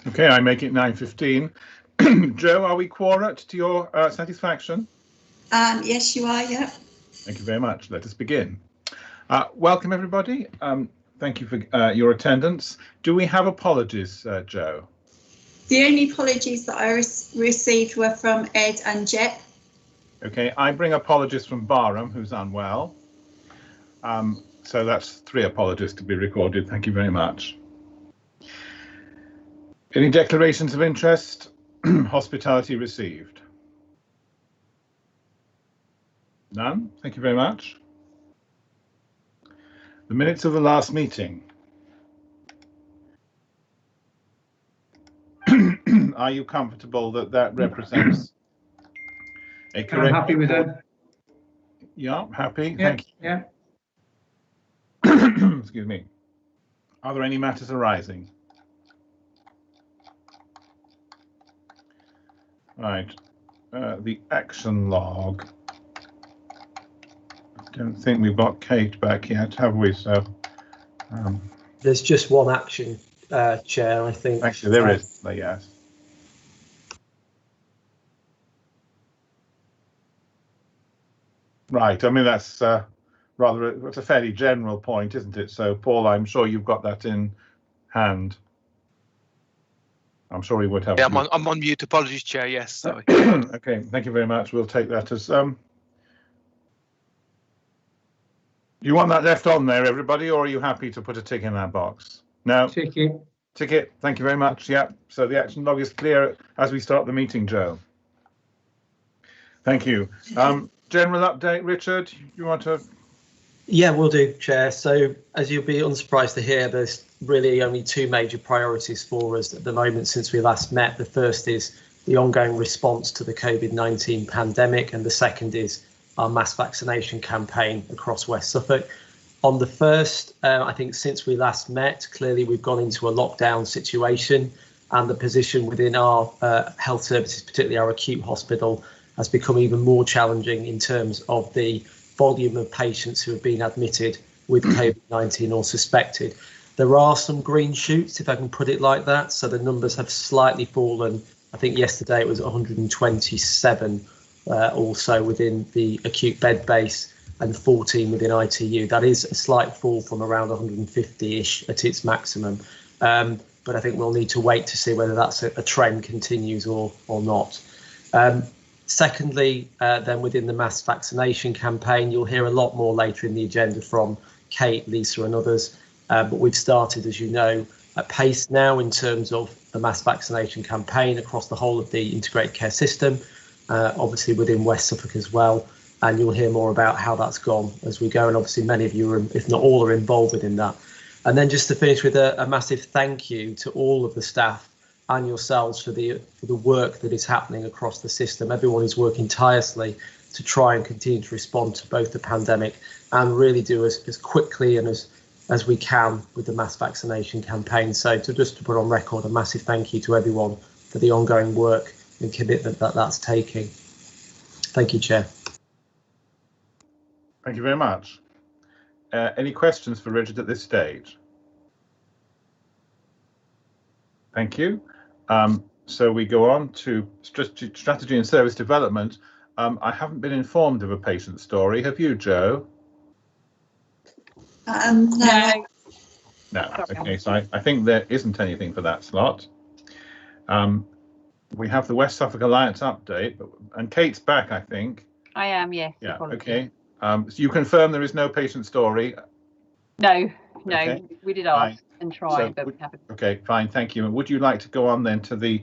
Okay, I make it 9:15. Joe, are we quorate to your satisfaction? Yes, you are, yeah. Thank you very much. Let us begin. Welcome, everybody. Thank you for your attendance. Do we have apologies, Joe? The only apologies that I received were from Ed and Jet. Okay, I bring apologies from Barham, who's unwell. So that's 3 apologies to be recorded. Thank you very much. Any declarations of interest? Hospitality received? None? Thank you very much. The minutes of the last meeting. Are you comfortable that that represents a correct? I'm happy with it. Yeah, happy. Yeah, Thank you. yeah. Excuse me. Are there any matters arising? Right. The action log. I don't think we've got Kate back yet, have we? So there's just one action, Chair, I think. Actually, there is. Yes. Right. I mean, that's it's a fairly general point, isn't it? So, Paul, I'm sure you've got that in hand. I'm sure he would have. Yeah, I'm on mute. Apologies, Chair. Yes, sorry. Okay, thank you very much. We'll take that as. You want that left on there, everybody, or are you happy to put a tick in that box? No. Tick it. Tick it. Thank you very much. Yeah. So the action log is clear as we start the meeting, Joe. Thank you. General update, Richard. You want to? Yeah, we'll do, Chair. So as you'll be unsurprised to hear, there's really only 2 major priorities for us at the moment since we last met. The first is the ongoing response to the COVID-19 pandemic, and the second is our mass vaccination campaign across West Suffolk. On the first, I think since we last met, clearly we've gone into a lockdown situation, and the position within our health services, particularly our acute hospital, has become even more challenging in terms of the volume of patients who have been admitted with COVID-19 or suspected. There are some green shoots, if I can put it like that. So the numbers have slightly fallen. I think yesterday it was 127 also within the acute bed base and 14 within ITU. That is a slight fall from around 150-ish at its maximum. But I think we'll need to wait to see whether that's a trend continues or not. Secondly, then within the mass vaccination campaign, you'll hear a lot more later in the agenda from Kate, Lisa and others. But we've started, as you know, at pace now in terms of the mass vaccination campaign across the whole of the integrated care system, obviously within West Suffolk as well. And you'll hear more about how that's gone as we go. And obviously many of you, if not all, are involved within that. And then just to finish with a massive thank you to all of the staff and yourselves for the work that is happening across the system. Everyone is working tirelessly to try and continue to respond to both the pandemic and really do as quickly and as we can with the mass vaccination campaign. So just to put on record, a massive thank you to everyone for the ongoing work and commitment that's taking. Thank you, Chair. Thank you very much. Any questions for Richard at this stage? Thank you. So we go on to strategy and service development. I haven't been informed of a patient story. Have you, Joe? No. No. Okay, so I think there isn't anything for that slot. We have the West Suffolk Alliance update, and Kate's back, I think. I am, yes. Yeah. Okay. So you confirm there is no patient story? No. Okay. We did ask and try, but we haven't. Okay, fine. Thank you. And would you like to go on then to the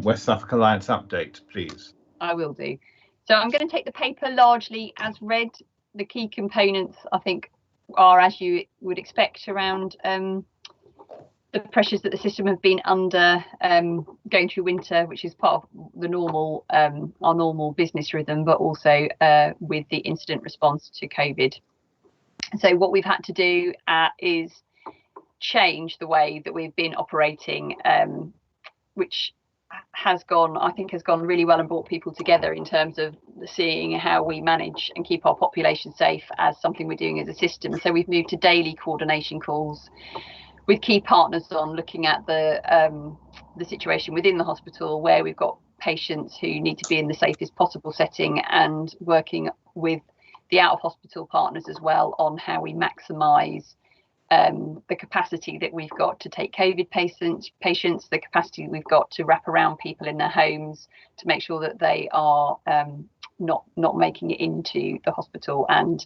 West Suffolk Alliance update, please? I will do. So I'm going to take the paper largely as read. The key components, I think, are, as you would expect, around the pressures that the system have been under going through winter, which is part of the normal, our normal business rhythm, but also with the incident response to COVID. So what we've had to do is change the way that we've been operating, which has gone really well and brought people together in terms of seeing how we manage and keep our population safe as something we're doing as a system. So we've moved to daily coordination calls with key partners on looking at the the situation within the hospital where we've got patients who need to be in the safest possible setting, and working with the out of hospital partners as well on how we maximise the capacity that we've got to take COVID patients, the capacity we've got to wrap around people in their homes to make sure that they are not making it into the hospital, and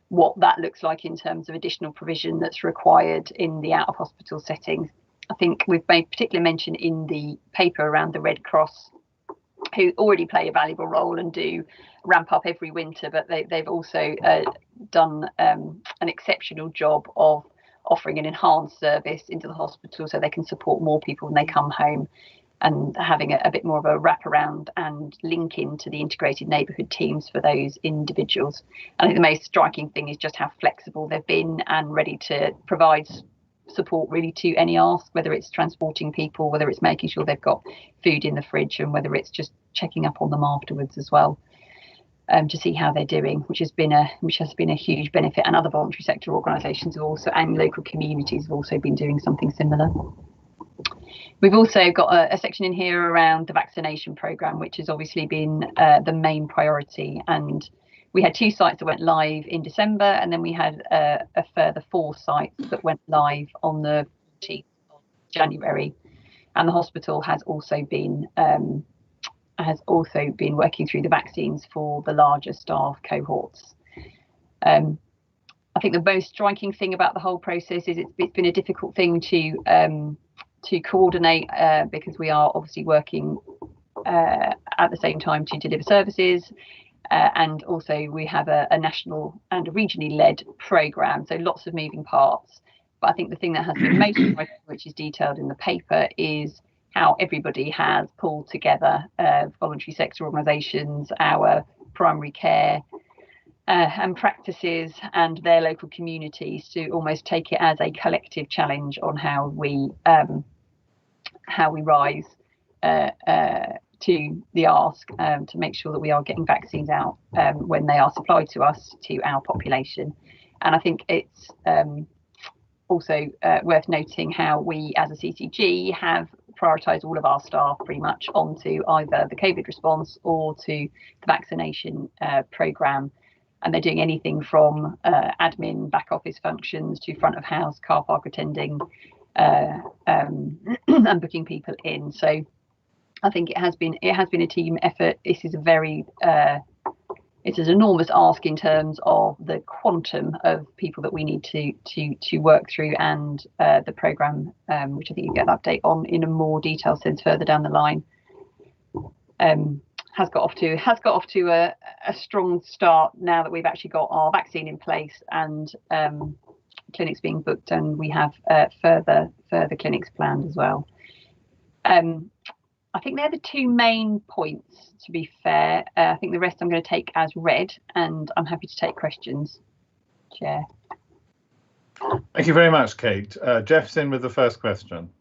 what that looks like in terms of additional provision that's required in the out of hospital setting. I think we've made particular mention in the paper around the Red Cross, who already play a valuable role and do ramp up every winter, but they've also done an exceptional job of offering an enhanced service into the hospital so they can support more people when they come home, and having a bit more of a wraparound and link into the integrated neighbourhood teams for those individuals. I think the most striking thing is just how flexible they've been and ready to provide support really to any ask, whether it's transporting people, whether it's making sure they've got food in the fridge, and whether it's just checking up on them afterwards as well, to see how they're doing, which has been a huge benefit. And other voluntary sector organisations have also, and local communities have also been doing something similar. We've also got a section in here around the vaccination programme, which has obviously been the main priority. And we had 2 sites that went live in December, and then we had a further 4 sites that went live on the 14th of January. And the hospital has also been working through the vaccines for the larger staff cohorts. I think the most striking thing about the whole process is it's been a difficult thing to coordinate, because we are obviously working at the same time to deliver services, and also we have a national and a regionally led programme, so lots of moving parts. But I think the thing that has been most striking, which is detailed in the paper, is how everybody has pulled together, voluntary sector organisations, our primary care and practices, and their local communities, to almost take it as a collective challenge on how we rise to the ask, to make sure that we are getting vaccines out when they are supplied to us, to our population. And I think it's also worth noting how we as a CCG have prioritised all of our staff pretty much onto either the COVID response or to the vaccination programme. And they're doing anything from admin, back office functions, to front of house, car park attending, and booking people in. So I think it has been a team effort. This is it's an enormous ask in terms of the quantum of people that we need to work through, and the programme, which I think you get an update on in a more detailed sense further down the line, has got off to a strong start now that we've actually got our vaccine in place, and clinics being booked, and we have further clinics planned as well. I think they're the 2 main points, to be fair. I think the rest I'm going to take as read, and I'm happy to take questions, Chair. Thank you very much, Kate. Jeff's in with the first question.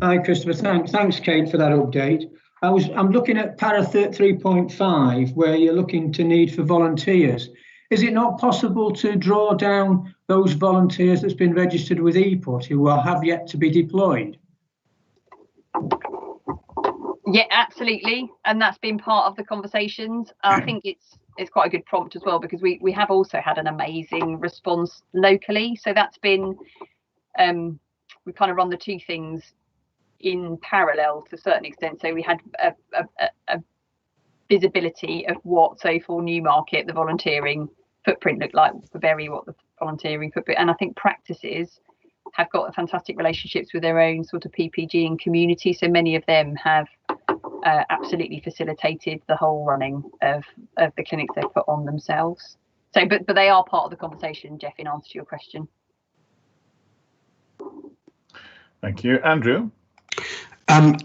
Hi, Christopher. Thanks, Kate, for that update. I'm looking at para 3.5, where you're looking to need for volunteers. Is it not possible to draw down those volunteers that's been registered with EPUT who have yet to be deployed? Yeah, absolutely, and that's been part of the conversations. I think it's quite a good prompt as well, because we have also had an amazing response locally. So that's been we kind of run the 2 things in parallel to a certain extent. So we had a visibility of what, so for Newmarket, the volunteering footprint looked like, for Bury, what the volunteering footprint, and I think practices have got fantastic relationships with their own sort of PPG and community. So many of them have absolutely facilitated the whole running of the clinics they've put on themselves. So, but they are part of the conversation, Jeff, in answer to your question. Thank you. Andrew?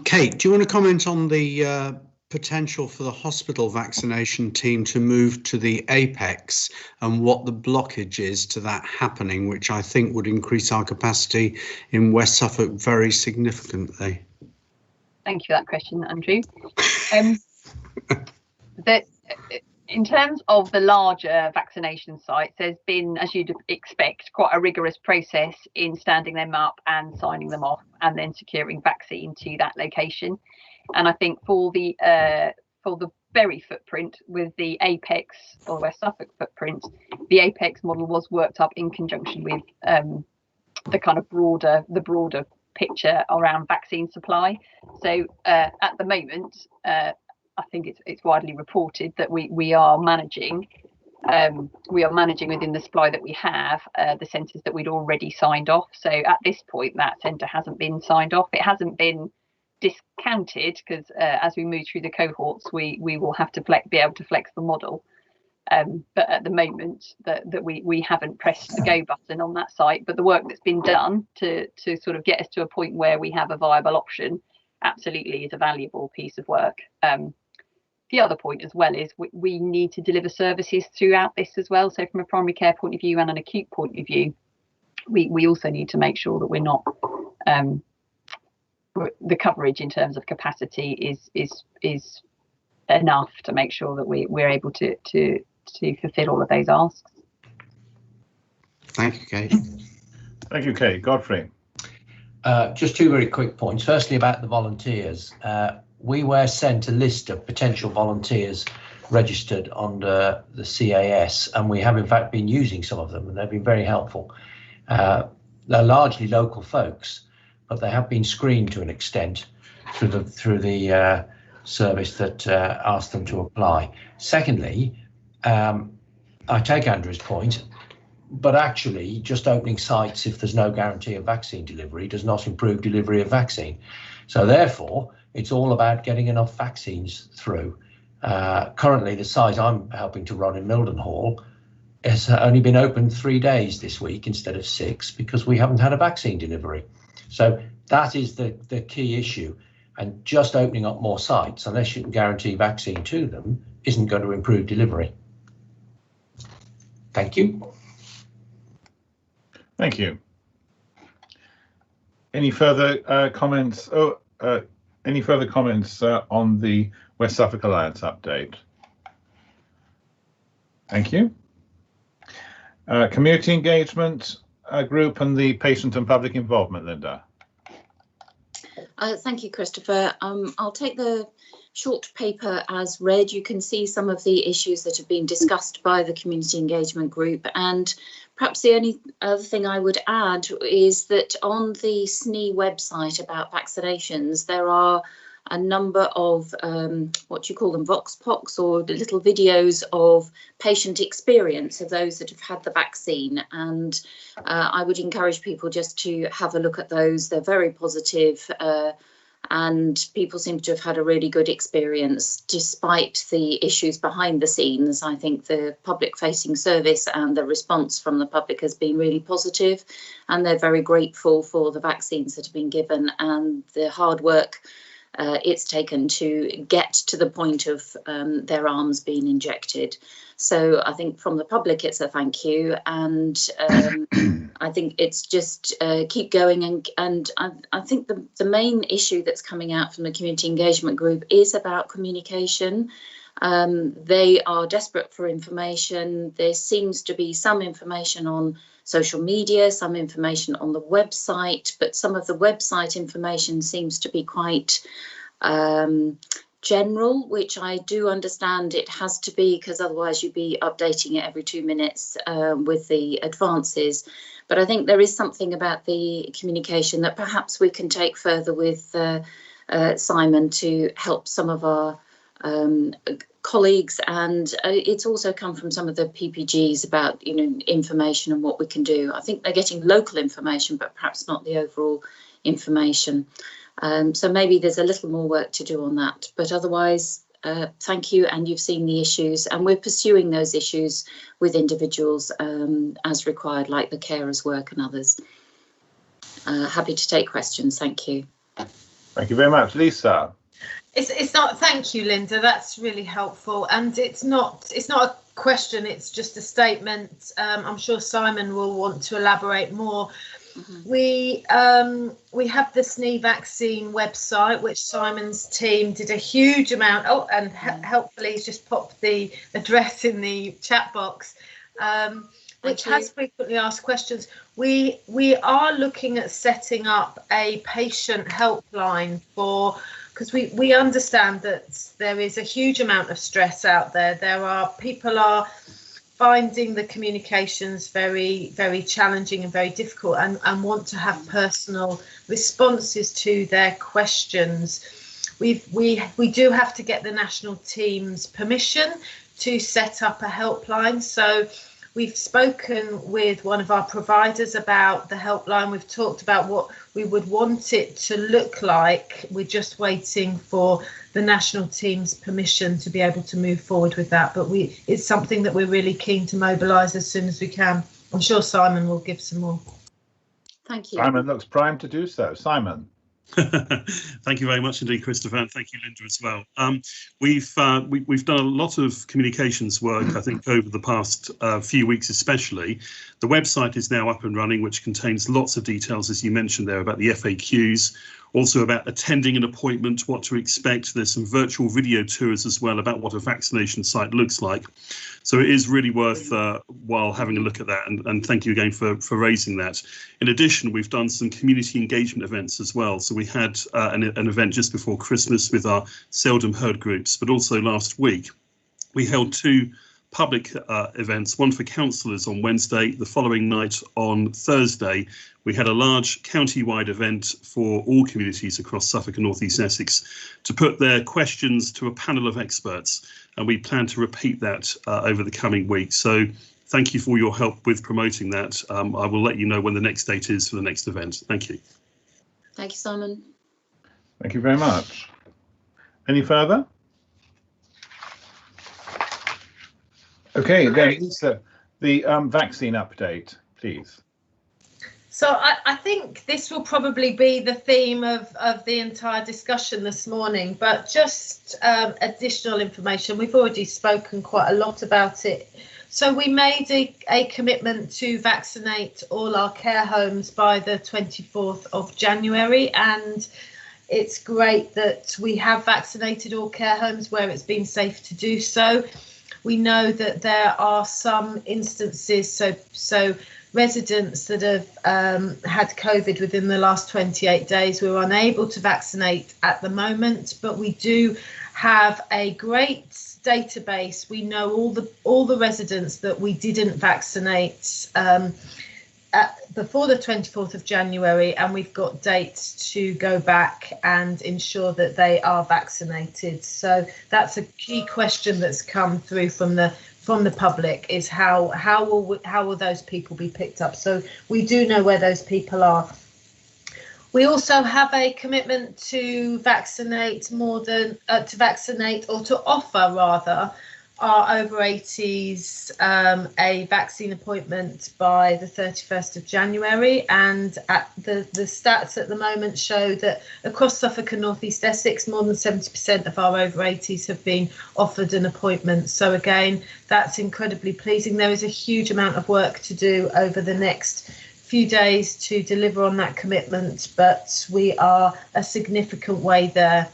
Kate, do you want to comment on the potential for the hospital vaccination team to move to the Apex and what the blockage is to that happening, which I think would increase our capacity in West Suffolk very significantly? Thank you for that question, Andrew. In terms of the larger vaccination sites, there's been, as you'd expect, quite a rigorous process in standing them up and signing them off and then securing vaccine to that location. And I think for the Bury footprint with the Apex or West Suffolk footprint, the Apex model was worked up in conjunction with the kind of broader picture around vaccine supply. So at the moment, I think it's widely reported that we are managing within the supply that we have the centres that we'd already signed off. So at this point, that centre hasn't been signed off. It hasn't been discounted because as we move through the cohorts, we will have to be able to flex the model. But at the moment, that we haven't pressed the go button on that site. But the work that's been done to sort of get us to a point where we have a viable option absolutely is a valuable piece of work. The other point as well is we need to deliver services throughout this as well. So from a primary care point of view and an acute point of view, we also need to make sure that we're not the coverage in terms of capacity is enough to make sure that we're able to fulfil all of those asks. Thank you, Kate. Thank you, Kate. Godfrey. Just two very quick points. Firstly, about the volunteers. We were sent a list of potential volunteers registered under the CAS, and we have in fact been using some of them, and they've been very helpful. They're largely local folks, but they have been screened to an extent through the service that asked them to apply. Secondly, I take Andrew's point, but actually just opening sites if there's no guarantee of vaccine delivery does not improve delivery of vaccine. So therefore, it's all about getting enough vaccines through. Currently, the site I'm helping to run in Mildenhall has only been open 3 days this week instead of 6 because we haven't had a vaccine delivery. So that is the key issue. And just opening up more sites, unless you can guarantee vaccine to them, isn't going to improve delivery. Thank you. Thank you. Any further comments? Any further comments on the West Suffolk Alliance update? Thank you. Community engagement group and the patient and public involvement, Linda. Thank you, Christopher. I'll take the short paper as read. You can see some of the issues that have been discussed by the community engagement group, and perhaps the only other thing I would add is that on the SNE website about vaccinations, there are a number of what you call them vox pops, or the little videos of patient experience of those that have had the vaccine, and I would encourage people just to have a look at those. They're very positive, and people seem to have had a really good experience despite the issues behind the scenes. I think the public facing service and the response from the public has been really positive, and they're very grateful for the vaccines that have been given and the hard work it's taken to get to the point of their arms being injected. So I think from the public it's a thank you, and I think it's just keep going, and I think the main issue that's coming out from the community engagement group is about communication. They are desperate for information. There seems to be some information on social media, some information on the website, but some of the website information seems to be quite general, which I do understand it has to be, because otherwise you'd be updating it every 2 minutes with the advances. But I think there is something about the communication that perhaps we can take further with Simon to help some of our colleagues, and it's also come from some of the PPGs about information and what we can do. I think they're getting local information, but perhaps not the overall information. So maybe there's a little more work to do on that, but otherwise thank you, and you've seen the issues, and we're pursuing those issues with individuals as required, like the carers work and others. Happy to take questions. Thank you. Thank you very much. Lisa. It's not, thank you, Linda, that's really helpful, and it's not a question, it's just a statement. I'm sure Simon will want to elaborate more. We have the SNE vaccine website, which Simon's team did a huge amount. Oh, and helpfully he's just popped the address in the chat box, which has frequently asked questions. We are looking at setting up a patient helpline because we understand that there is a huge amount of stress out there. People are finding the communications very, very challenging and very difficult, and want to have personal responses to their questions. We do have to get the national team's permission to set up a helpline. So we've spoken with one of our providers about the helpline. We've talked about what we would want it to look like. We're just waiting for the national team's permission to be able to move forward with that. But it's something that we're really keen to mobilise as soon as we can. I'm sure Simon will give some more. Thank you. Simon looks primed to do so. Simon. Thank you very much indeed, Christopher, and thank you, Linda, as well. We've done a lot of communications work, I think, over the past few weeks especially. The website is now up and running, which contains lots of details, as you mentioned there, about the FAQs, also about attending an appointment, what to expect. There's some virtual video tours as well about what a vaccination site looks like. So it is really worth while having a look at that, and thank you again for raising that. In addition, we've done some community engagement events as well. So we had an event just before Christmas with our Seldom Heard groups, but also last week we held two public events, one for councillors on Wednesday. The following night on Thursday, we had a large county-wide event for all communities across Suffolk and North East Essex to put their questions to a panel of experts, and we plan to repeat that over the coming weeks. So thank you for your help with promoting that. I will let you know when the next date is for the next event. Thank you. Thank you, Simon. Thank you very much. Any further? Okay, then Lisa, the vaccine update, please. So I think this will probably be the theme of the entire discussion this morning, but just additional information. We've already spoken quite a lot about it. So we made a commitment to vaccinate all our care homes by the 24th of January, and it's great that we have vaccinated all care homes where it's been safe to do so. We know that there are some instances, so residents that have had COVID within the last 28 days, we're unable to vaccinate at the moment, but we do have a great database. We know all the residents that we didn't vaccinate before the 24th of January, and we've got dates to go back and ensure that they are vaccinated. So that's a key question that's come through from the public, is how will those people be picked up? So we do know where those people are. We also have a commitment to vaccinate to offer rather our over 80s a vaccine appointment by the 31st of January, and the stats at the moment show that across Suffolk and North East Essex, more than 70% of our over 80s have been offered an appointment. So again, that's incredibly pleasing. There is a huge amount of work to do over the next few days to deliver on that commitment, but we are a significant way there.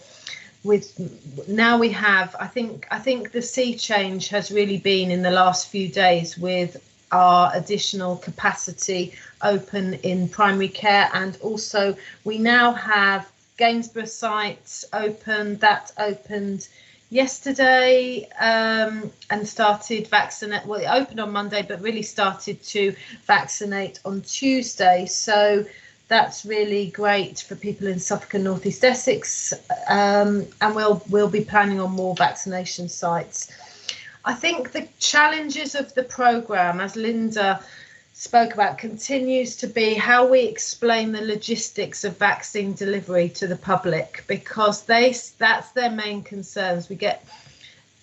Now we have, I think the sea change has really been in the last few days with our additional capacity open in primary care, and also we now have Gainsborough site open. That opened yesterday and started vaccinate. Well, it opened on Monday, but really started to vaccinate on Tuesday. So that's really great for people in Suffolk and North East Essex, and we'll be planning on more vaccination sites. I think the challenges of the programme, as Linda spoke about, continues to be how we explain the logistics of vaccine delivery to the public, because that's their main concerns. We get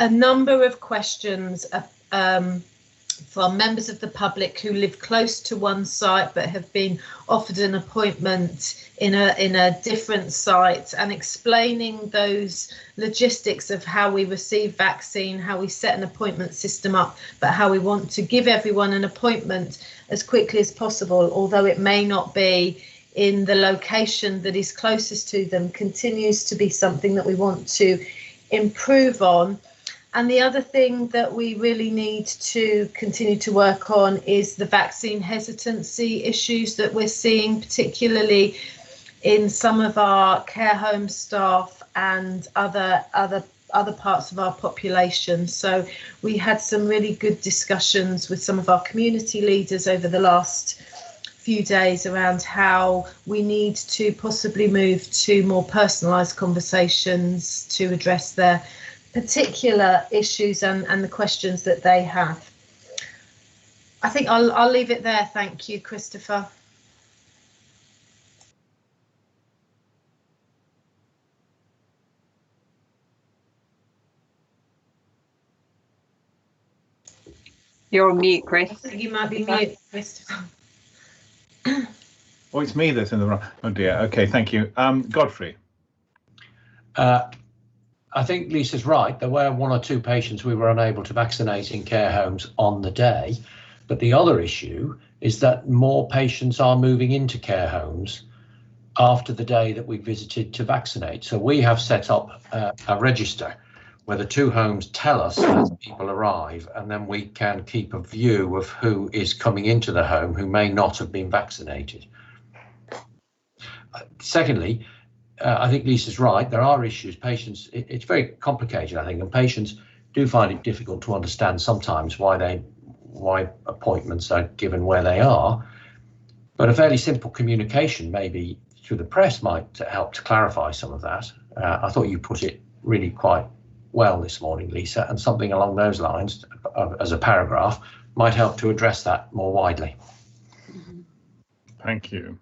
a number of questions from members of the public who live close to one site but have been offered an appointment in a different site, and explaining those logistics of how we receive vaccine, how we set an appointment system up, but how we want to give everyone an appointment as quickly as possible, although it may not be in the location that is closest to them, continues to be something that we want to improve on. And the other thing that we really need to continue to work on is the vaccine hesitancy issues that we're seeing, particularly in some of our care home staff and other parts of our population. So we had some really good discussions with some of our community leaders over the last few days around how we need to possibly move to more personalised conversations to address their particular issues and the questions that they have. I think I'll leave it there. Thank you, Christopher. You're on mute, Chris. I think you might be mute, Christopher. Oh, it's me that's in the wrong. Oh dear. Okay, thank you. Godfrey. I think Lisa's right. There were 1 or 2 patients we were unable to vaccinate in care homes on the day. But the other issue is that more patients are moving into care homes after the day that we visited to vaccinate. So we have set up a register where the 2 homes tell us as people arrive, and then we can keep a view of who is coming into the home who may not have been vaccinated. Secondly, I think Lisa's right. There are issues. Patients, it's very complicated, I think, and patients do find it difficult to understand sometimes why appointments are given where they are. But a fairly simple communication, maybe through the press, might help to clarify some of that. I thought you put it really quite well this morning, Lisa, and something along those lines as a paragraph might help to address that more widely. Thank you.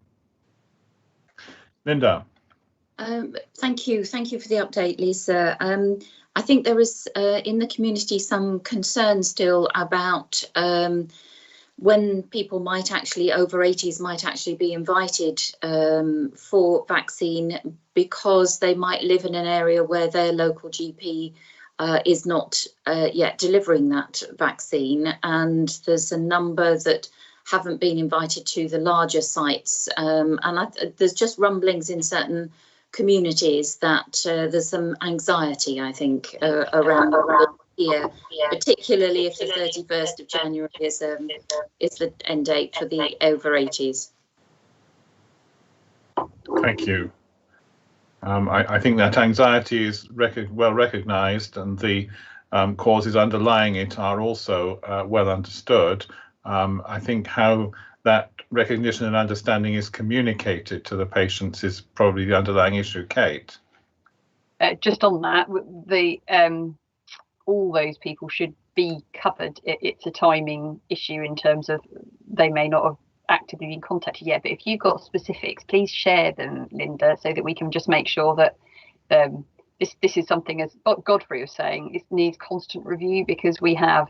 Linda. Thank you for the update, Lisa. I think there is in the community some concern still about when people might actually, over 80s, might actually be invited for vaccine because they might live in an area where their local GP is not yet delivering that vaccine, and there's a number that haven't been invited to the larger sites, and there's just rumblings in certain communities that there's some anxiety, I think, around here, particularly if the 31st of January is the end date for the over 80s. Thank you. I think that anxiety is well recognised, and the causes underlying it are also well understood. I think how that recognition and understanding is communicated to the patients is probably the underlying issue. Kate? Just on that, all those people should be covered. It's a timing issue in terms of they may not have actively been contacted yet, but if you've got specifics, please share them, Linda, so that we can just make sure that this is something, as Godfrey was saying, it needs constant review, because we have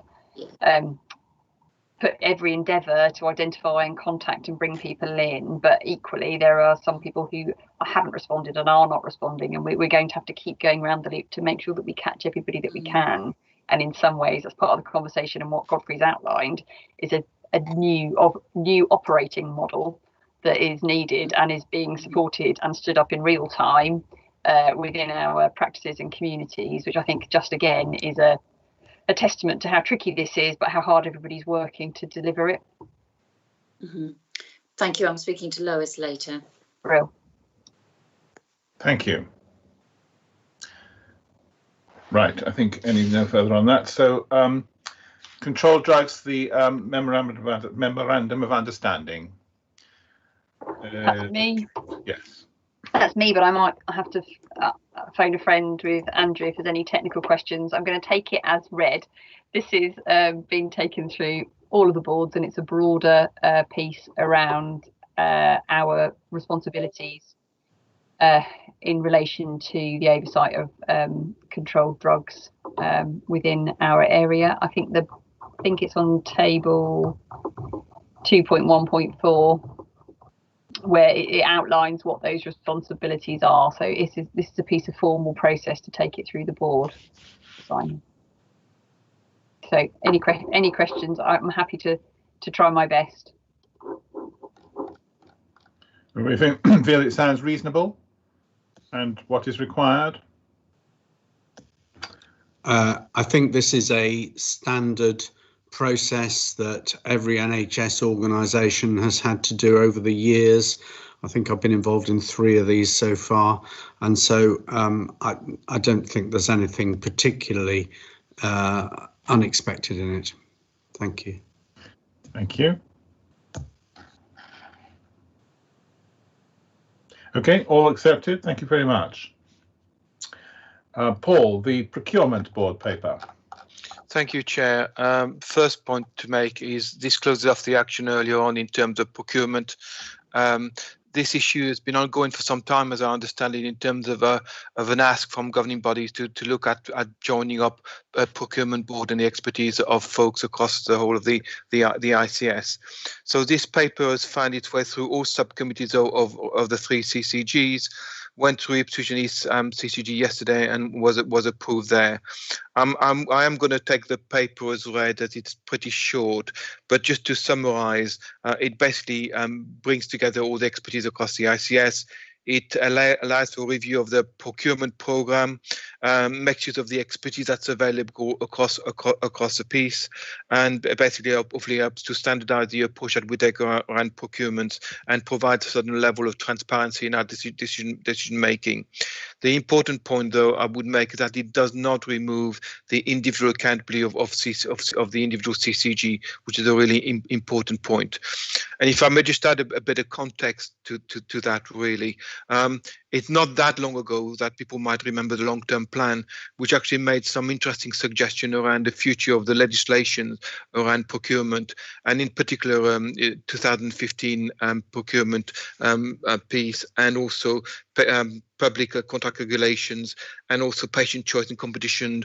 put every endeavour to identify and contact and bring people in, but equally there are some people who haven't responded and are not responding, and we're going to have to keep going around the loop to make sure that we catch everybody that we can. And in some ways, as part of the conversation and what Godfrey's outlined, is a new operating model that is needed and is being supported and stood up in real time within our practices and communities, which I think just again is a testament to how tricky this is, but how hard everybody's working to deliver it. Thank you. I'm speaking to Lois later. Real. Thank you. Right, I think no further on that. So controlled drugs, the memorandum of understanding. That's me. Yes. That's me, but I have to phone a friend with Andrew if there's any technical questions. I'm going to take it as read. This is being taken through all of the boards, and it's a broader piece around our responsibilities in relation to the oversight of controlled drugs within our area. I think the think it's on table 2.1.4, where it outlines what those responsibilities are. So this is a piece of formal process to take it through the board. Simon. So any questions? I'm happy to try my best. We feel it sounds reasonable, and what is required? I think this is a standard process that every NHS organisation has had to do over the years. I think I've been involved in 3 of these so far, and so I don't think there's anything particularly unexpected in it. Thank you. Thank you. Okay, all accepted. Thank you very much. Paul, the procurement board paper. Thank you, Chair. First point to make is this closes off the action earlier on in terms of procurement. This issue has been ongoing for some time, as I understand it, in terms of an ask from governing bodies to look at joining up a procurement board and the expertise of folks across the whole of the ICS. So this paper has found its way through all subcommittees of the 3 CCGs. Went through Ipswich and East CCG yesterday and was approved there. I am going to take the paper as read, as it's pretty short, but just to summarise, it basically brings together all the expertise across the ICS. It allows for review of the procurement programme, makes use of the expertise that's available across the piece, and basically hopefully helps to standardise the approach that we take around procurement and provide a certain level of transparency in our decision making. The important point, though, I would make is that it does not remove the individual accountability of the individual CCG, which is a really important point. And if I may just add a bit of context to that, really. It's not that long ago that people might remember the long-term plan, which actually made some interesting suggestions around the future of the legislation around procurement, and in particular 2015 procurement piece, and also public contract regulations, and also patient choice and competition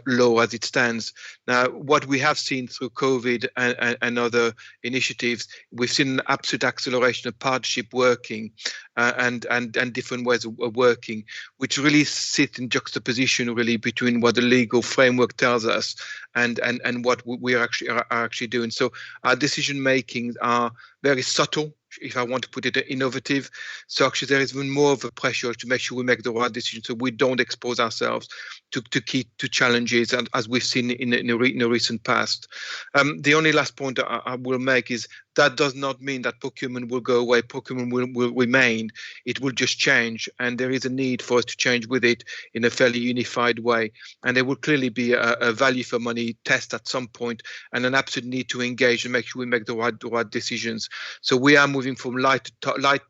law as it stands. Now, what we have seen through COVID and other initiatives, we've seen an absolute acceleration of partnership working and different ways of working, which really sit in juxtaposition really between what the legal framework tells us and what we are actually doing. So our decision makings are very subtle, if I want to put it innovative. So actually there is even more of a pressure to make sure we make the right decision, so we don't expose ourselves to challenges, and as we've seen in the recent past. The only last point I will make is that does not mean that procurement will go away. Procurement will remain. It will just change, and there is a need for us to change with it in a fairly unified way. And there will clearly be a value for money test at some point, and an absolute need to engage and make sure we make the right decisions. So we are moving from light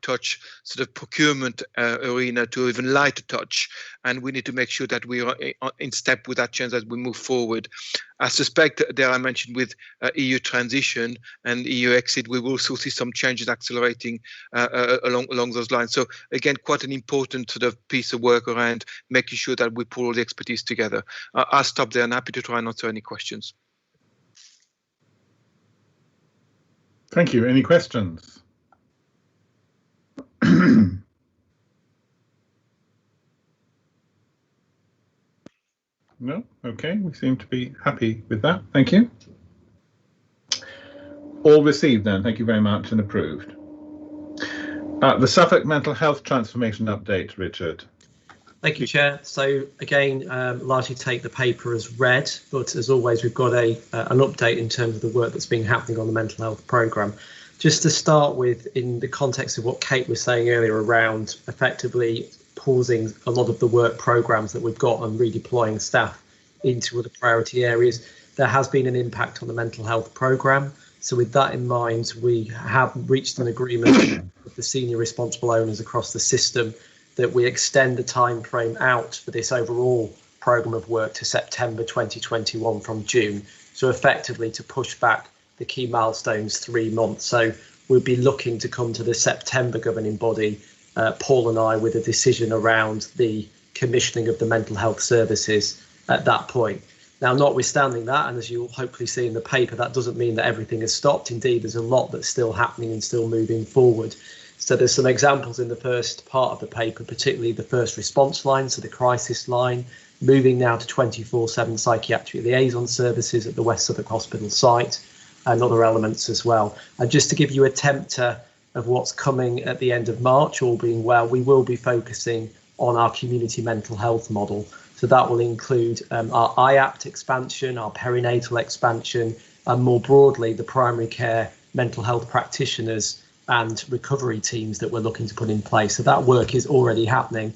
touch sort of procurement arena to even lighter touch, and we need to make sure that we are in step with that change as we move forward. I suspect that I mentioned with EU transition and EU exit, we will also see some changes accelerating along those lines. So again, quite an important sort of piece of work around making sure that we pull all the expertise together. I'll stop there and happy to try and answer any questions. Thank you. Any questions? No? Okay, we seem to be happy with that. Thank you. All received then. Thank you very much, and approved. The Suffolk Mental Health Transformation Update, Richard. Thank you, Chair. So again, largely take the paper as read, but as always, we've got an update in terms of the work that's been happening on the mental health programme. Just to start with, in the context of what Kate was saying earlier around effectively pausing a lot of the work programmes that we've got and redeploying staff into other priority areas, there has been an impact on the mental health programme. So with that in mind, we have reached an agreement with the senior responsible owners across the system that we extend the time frame out for this overall programme of work to September 2021 from June. So effectively to push back the key milestones 3 months. So we'll be looking to come to the September governing body, Paul and I, with a decision around the commissioning of the mental health services at that point. Now, notwithstanding that, and as you'll hopefully see in the paper, that doesn't mean that everything has stopped. Indeed, there's a lot that's still happening and still moving forward. So there's some examples in the first part of the paper, particularly the first response line, so the crisis line, moving now to 24/7 psychiatric liaison services at the West Suffolk Hospital site, and other elements as well. And just to give you a tempter of what's coming at the end of March, all being well, we will be focusing on our community mental health model. So that will include our IAPT expansion, our perinatal expansion, and more broadly, the primary care mental health practitioners and recovery teams that we're looking to put in place. So that work is already happening.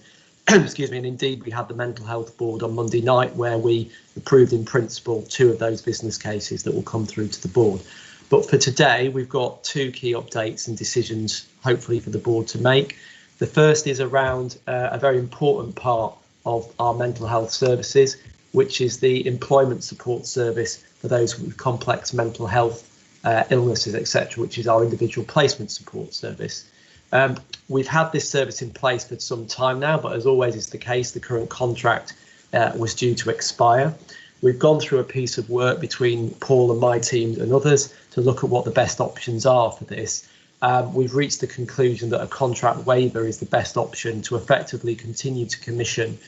Excuse me, and indeed we had the Mental Health Board on Monday night where we approved in principle 2 of those business cases that will come through to the board. But for today, we've got 2 key updates and decisions, hopefully for the board to make. The first is around a very important part of our mental health services, which is the employment support service for those with complex mental health illnesses, etc., which is our individual placement support service. We've had this service in place for some time now, but as always is the case, the current contract was due to expire. We've gone through a piece of work between Paul and my team and others to look at what the best options are for this. We've reached the conclusion that a contract waiver is the best option to effectively continue to commission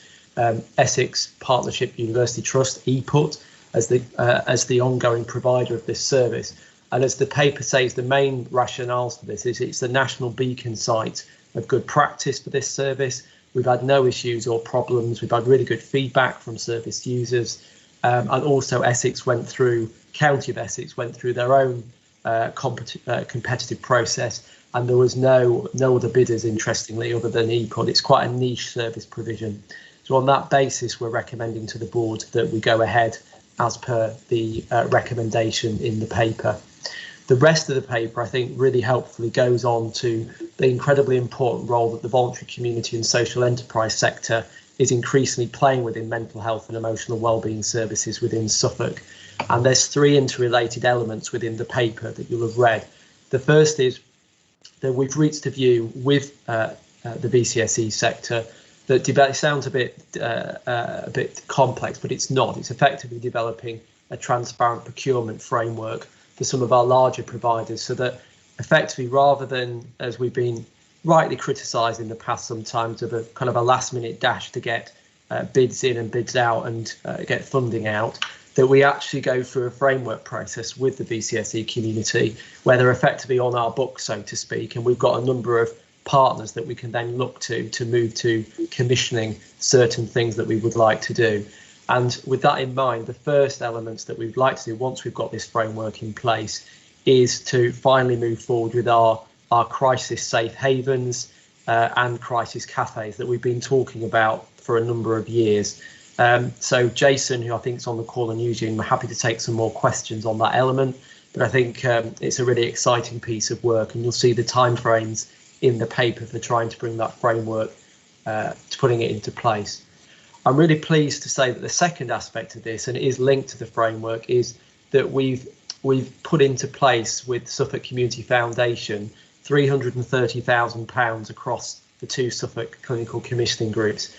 Essex Partnership University Trust, EPUT, as the ongoing provider of this service. And as the paper says, the main rationales for this is it's the national beacon site of good practice for this service. We've had no issues or problems. We've had really good feedback from service users. And also County of Essex went through their own competitive process, and there was no other bidders, interestingly, other than EPUT. It's quite a niche service provision. So on that basis, we're recommending to the board that we go ahead as per the recommendation in the paper. The rest of the paper, I think, really helpfully goes on to the incredibly important role that the voluntary community and social enterprise sector is increasingly playing within mental health and emotional wellbeing services within Suffolk. And there's 3 interrelated elements within the paper that you'll have read. The first is that we've reached a view with the VCSE sector that it sounds a bit complex, but it's not. It's effectively developing a transparent procurement framework for some of our larger providers, so that effectively, rather than, as we've been rightly criticised in the past sometimes, of a kind of a last minute dash to get bids in and bids out and get funding out, that we actually go through a framework process with the VCSE community where they're effectively on our books, so to speak, and we've got a number of partners that we can then look to move to commissioning certain things that we would like to do. And with that in mind, the first elements that we'd like to do once we've got this framework in place is to finally move forward with our crisis safe havens and crisis cafes that we've been talking about for a number of years. So Jason, who I think is on the call, and Eugene, we're happy to take some more questions on that element, but I think it's a really exciting piece of work, and you'll see the timeframes in the paper for trying to bring that framework to putting it into place. I'm really pleased to say that the second aspect of this, and it is linked to the framework, is that we've put into place with Suffolk Community Foundation £330,000 across the 2 Suffolk clinical commissioning groups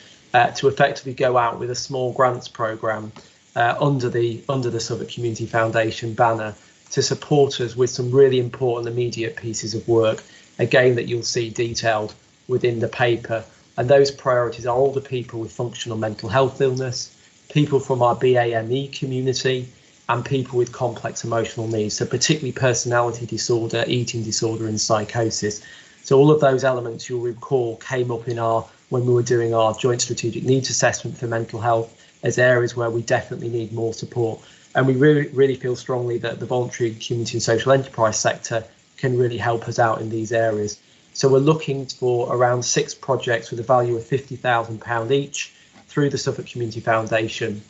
to effectively go out with a small grants programme under the Suffolk Community Foundation banner to support us with some really important immediate pieces of work, again, that you'll see detailed within the paper. And those priorities are older people with functional mental health illness, people from our BAME community, and people with complex emotional needs, so particularly personality disorder, eating disorder, and psychosis. So all of those elements, you'll recall, came up when we were doing our joint strategic needs assessment for mental health as areas where we definitely need more support. And we really feel strongly that the voluntary community and social enterprise sector can really help us out in these areas. So we're looking for around 6 projects with a value of £50,000 each through the Suffolk Community Foundation,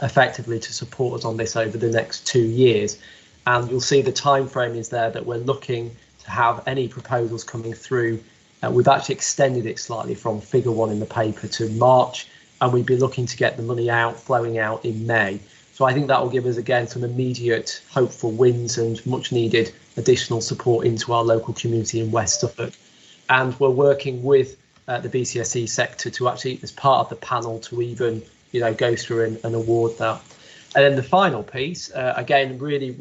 effectively to support us on this over the next 2 years. And you'll see the time frame is there that we're looking to have any proposals coming through. We've actually extended it slightly from figure 1 in the paper to March, and we'd be looking to get the money flowing out in May. So I think that will give us, again, some immediate hopeful wins and much needed additional support into our local community in West Suffolk. And we're working with the VCSE sector to actually, as part of the panel, to even go through and award that. And then the final piece, again, really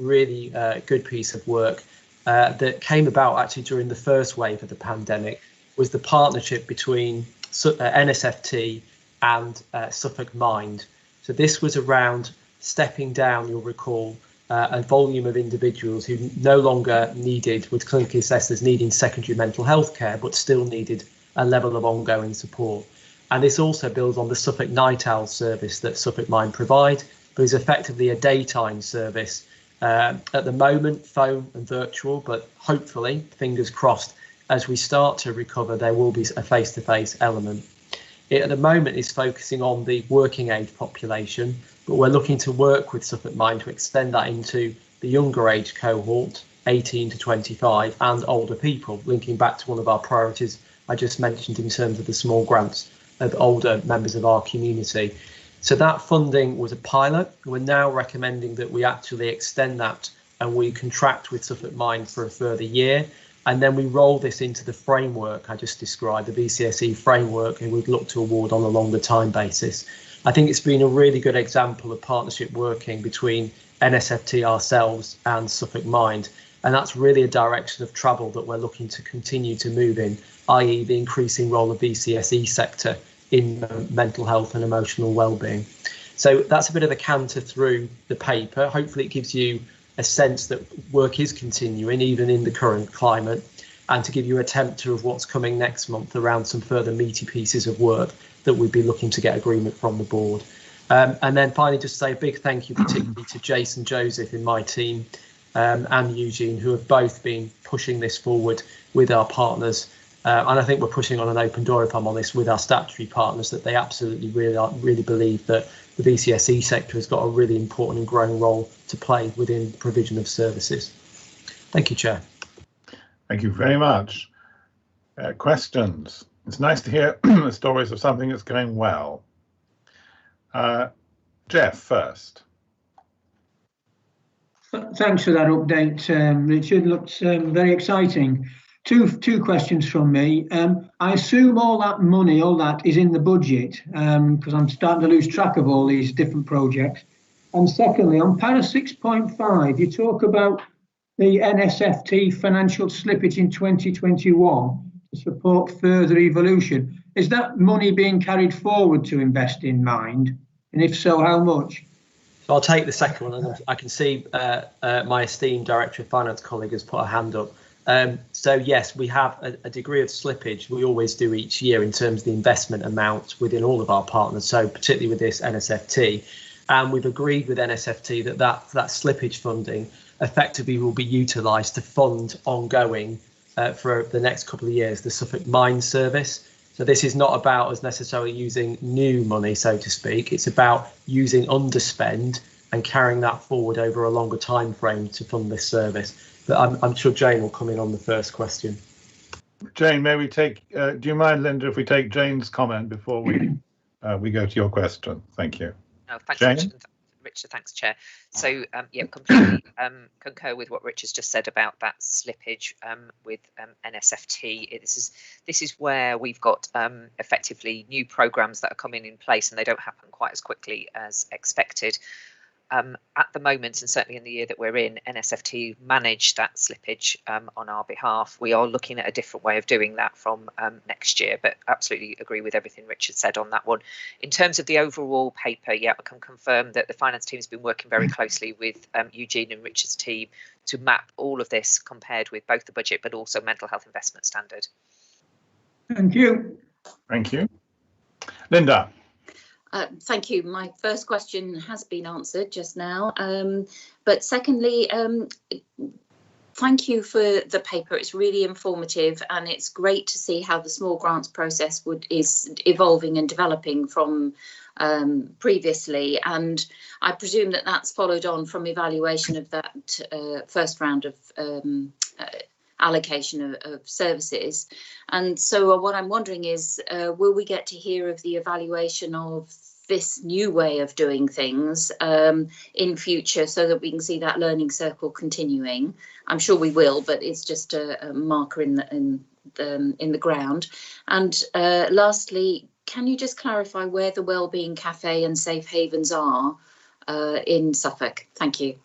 good piece of work that came about actually during the first wave of the pandemic, was the partnership between NSFT and Suffolk Mind. So this was around stepping down, you'll recall, a volume of individuals who no longer needed, with clinically assessed as needing secondary mental health care, but still needed a level of ongoing support. And this also builds on the Suffolk Night Owl service that Suffolk Mind provide, but is effectively a daytime service. At the moment, phone and virtual, but hopefully, fingers crossed, as we start to recover, there will be a face-to-face element. It at the moment is focusing on the working age population, but we're looking to work with Suffolk Mind to extend that into the younger age cohort, 18 to 25, and older people, linking back to one of our priorities I just mentioned in terms of the small grants of older members of our community. So that funding was a pilot. We're now recommending that we actually extend that and we contract with Suffolk Mind for a further year. And then we roll this into the framework I just described, the VCSE framework, and we'd look to award on a longer time basis. I think it's been a really good example of partnership working between NSFT ourselves and Suffolk Mind. And that's really a direction of travel that we're looking to continue to move in, i.e. the increasing role of VCSE sector in mental health and emotional well-being. So that's a bit of a canter through the paper. Hopefully it gives you a sense that work is continuing even in the current climate, and to give you a temperature of what's coming next month around some further meaty pieces of work that we'd be looking to get agreement from the board. And then finally, just say a big thank you particularly to Jason Joseph in my team and Eugene, who have both been pushing this forward with our partners. And I think we're pushing on an open door, if I'm honest, with our statutory partners, that they absolutely really believe that the VCSE sector has got a really important and growing role to play within the provision of services. Thank you, Chair. Thank you very much. Questions? It's nice to hear the stories of something that's going well. Jeff first. Thanks for that update, Richard. Looks very exciting. Two questions from me. I assume all that money, all that is in the budget, because I'm starting to lose track of all these different projects. And secondly, on para 6.5, you talk about the NSFT financial slippage in 2021 to support further evolution. Is that money being carried forward to invest in Mind? And if so, how much? So I'll take the second one, and I can see my esteemed Director of Finance colleague has put a hand up. So yes, we have a degree of slippage. We always do each year in terms of the investment amount within all of our partners, so particularly with this NSFT. And we've agreed with NSFT that slippage funding effectively will be utilised to fund ongoing for the next couple of years the Suffolk Mind service. So this is not about us necessarily using new money, so to speak. It's about using underspend and carrying that forward over a longer time frame to fund this service. But I'm sure Jane will come in on the first question. Jane, may we take, do you mind, Linda, if we take Jane's comment before we go to your question? Thank you. No, thanks, Jane? Richard, thanks, Chair. So, yeah, completely concur with what Richard's just said about that slippage with NSFT. This is where we've got effectively new programmes that are coming in place, and they don't happen quite as quickly as expected. At the moment, and certainly in the year that we're in, NSFT manage that slippage on our behalf. We are looking at a different way of doing that from next year, but absolutely agree with everything Richard said on that one. In terms of the overall paper, yeah, I can confirm that the finance team has been working very closely with Eugene and Richard's team to map all of this compared with both the budget but also mental health investment standard. Thank you. Thank you. Linda. Thank you. My first question has been answered just now. But secondly, thank you for the paper. It's really informative, and it's great to see how the small grants process is evolving and developing from previously. And I presume that that's followed on from evaluation of that first round of allocation of services. And so what I'm wondering is, will we get to hear of the evaluation of this new way of doing things in future, so that we can see that learning circle continuing? I'm sure we will, but it's just a marker in the ground. And lastly, can you just clarify where the Wellbeing Cafe and Safe Havens are? in Suffolk? Thank you.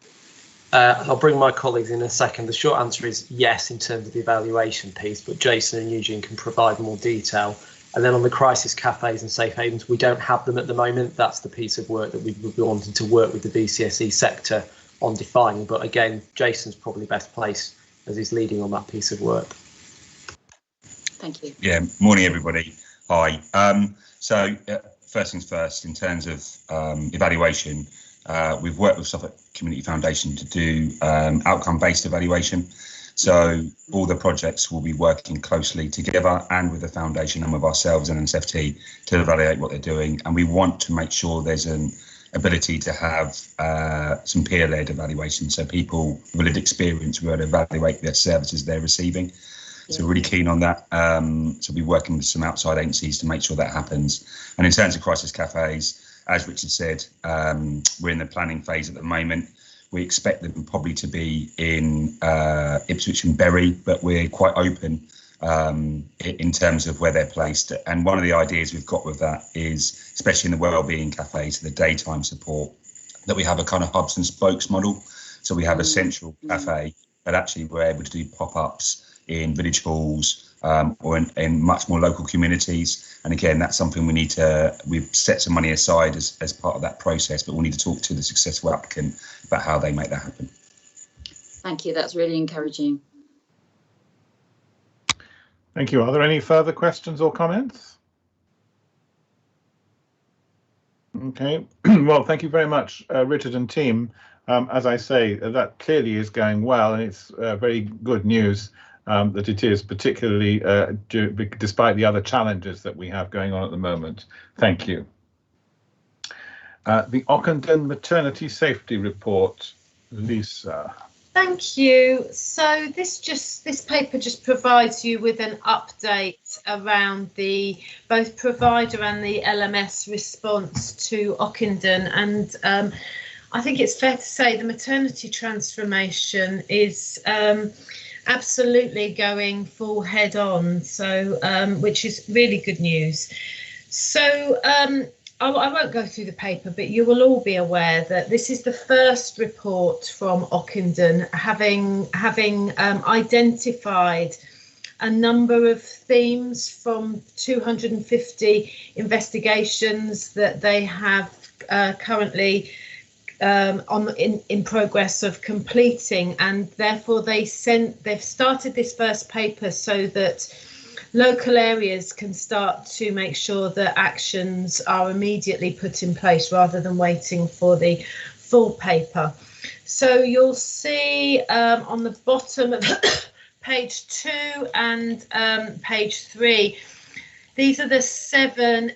I'll bring my colleagues in a second. The short answer is yes in terms of the evaluation piece, but Jason and Eugene can provide more detail. And then on the crisis cafes and safe havens, we don't have them at the moment. That's the piece of work that we would be wanting to work with the BCSE sector on defining. But again, Jason's probably best placed as he's leading on that piece of work. Thank you. Yeah, morning everybody. Hi. First things first, in terms of evaluation, we've worked with Suffolk Community Foundation to do outcome-based evaluation. So all the projects will be working closely together and with the foundation and with ourselves and NSFT to evaluate what they're doing. And we want to make sure there's an ability to have some peer-led evaluation, so people with lived experience will evaluate their services they're receiving. So we're really keen on that. So we'll be working with some outside agencies to make sure that happens. And in terms of crisis cafes, as Richard said, we're in the planning phase at the moment. We expect them probably to be in Ipswich and Bury, but we're quite open in terms of where they're placed. And one of the ideas we've got with that is, especially in the wellbeing cafes, the daytime support, that we have a kind of hubs and spokes model. So we have a central cafe, but actually we're able to do pop-ups in village halls or in much more local communities. And again, that's something we've set some money aside as part of that process, but we'll need to talk to the successful applicant about how they make that happen. Thank you, that's really encouraging. Thank you. Are there any further questions or comments? Okay, well, thank you very much, Richard and team. As I say, that clearly is going well, and it's very good news that it is, particularly despite the other challenges that we have going on at the moment. Thank you. The Ockenden Maternity Safety Report, Lisa. Thank you. So this paper just provides you with an update around the both provider and the LMS response to Ockenden, and I think it's fair to say the maternity transformation is absolutely going full head on, so which is really good news. So I won't go through the paper, but you will all be aware that this is the first report from Ockenden, having identified a number of themes from 250 investigations that they have currently in progress of completing, and therefore they've started this first paper so that local areas can start to make sure that actions are immediately put in place rather than waiting for the full paper. So you'll see on the bottom of page 2 and page 3, these are the seven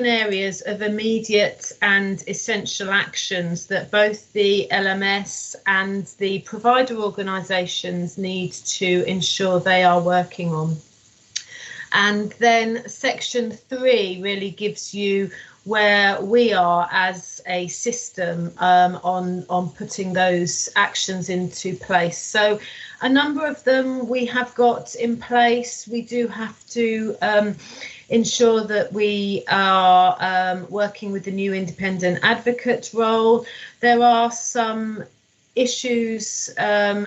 areas of immediate and essential actions that both the LMS and the provider organisations need to ensure they are working on. And then section 3 really gives you where we are as a system on putting those actions into place. So a number of them we have got in place. We do have to ensure that we are working with the new independent advocate role. There are some issues at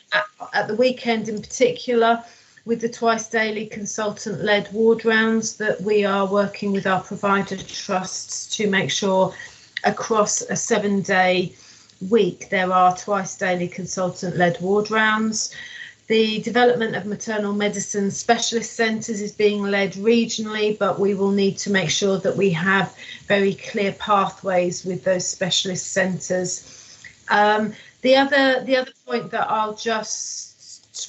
the weekend in particular with the twice daily consultant-led ward rounds that we are working with our provider trusts to make sure across a 7-day week there are twice daily consultant-led ward rounds. The development of maternal medicine specialist centres is being led regionally, but we will need to make sure that we have very clear pathways with those specialist centres. The other point that I'll just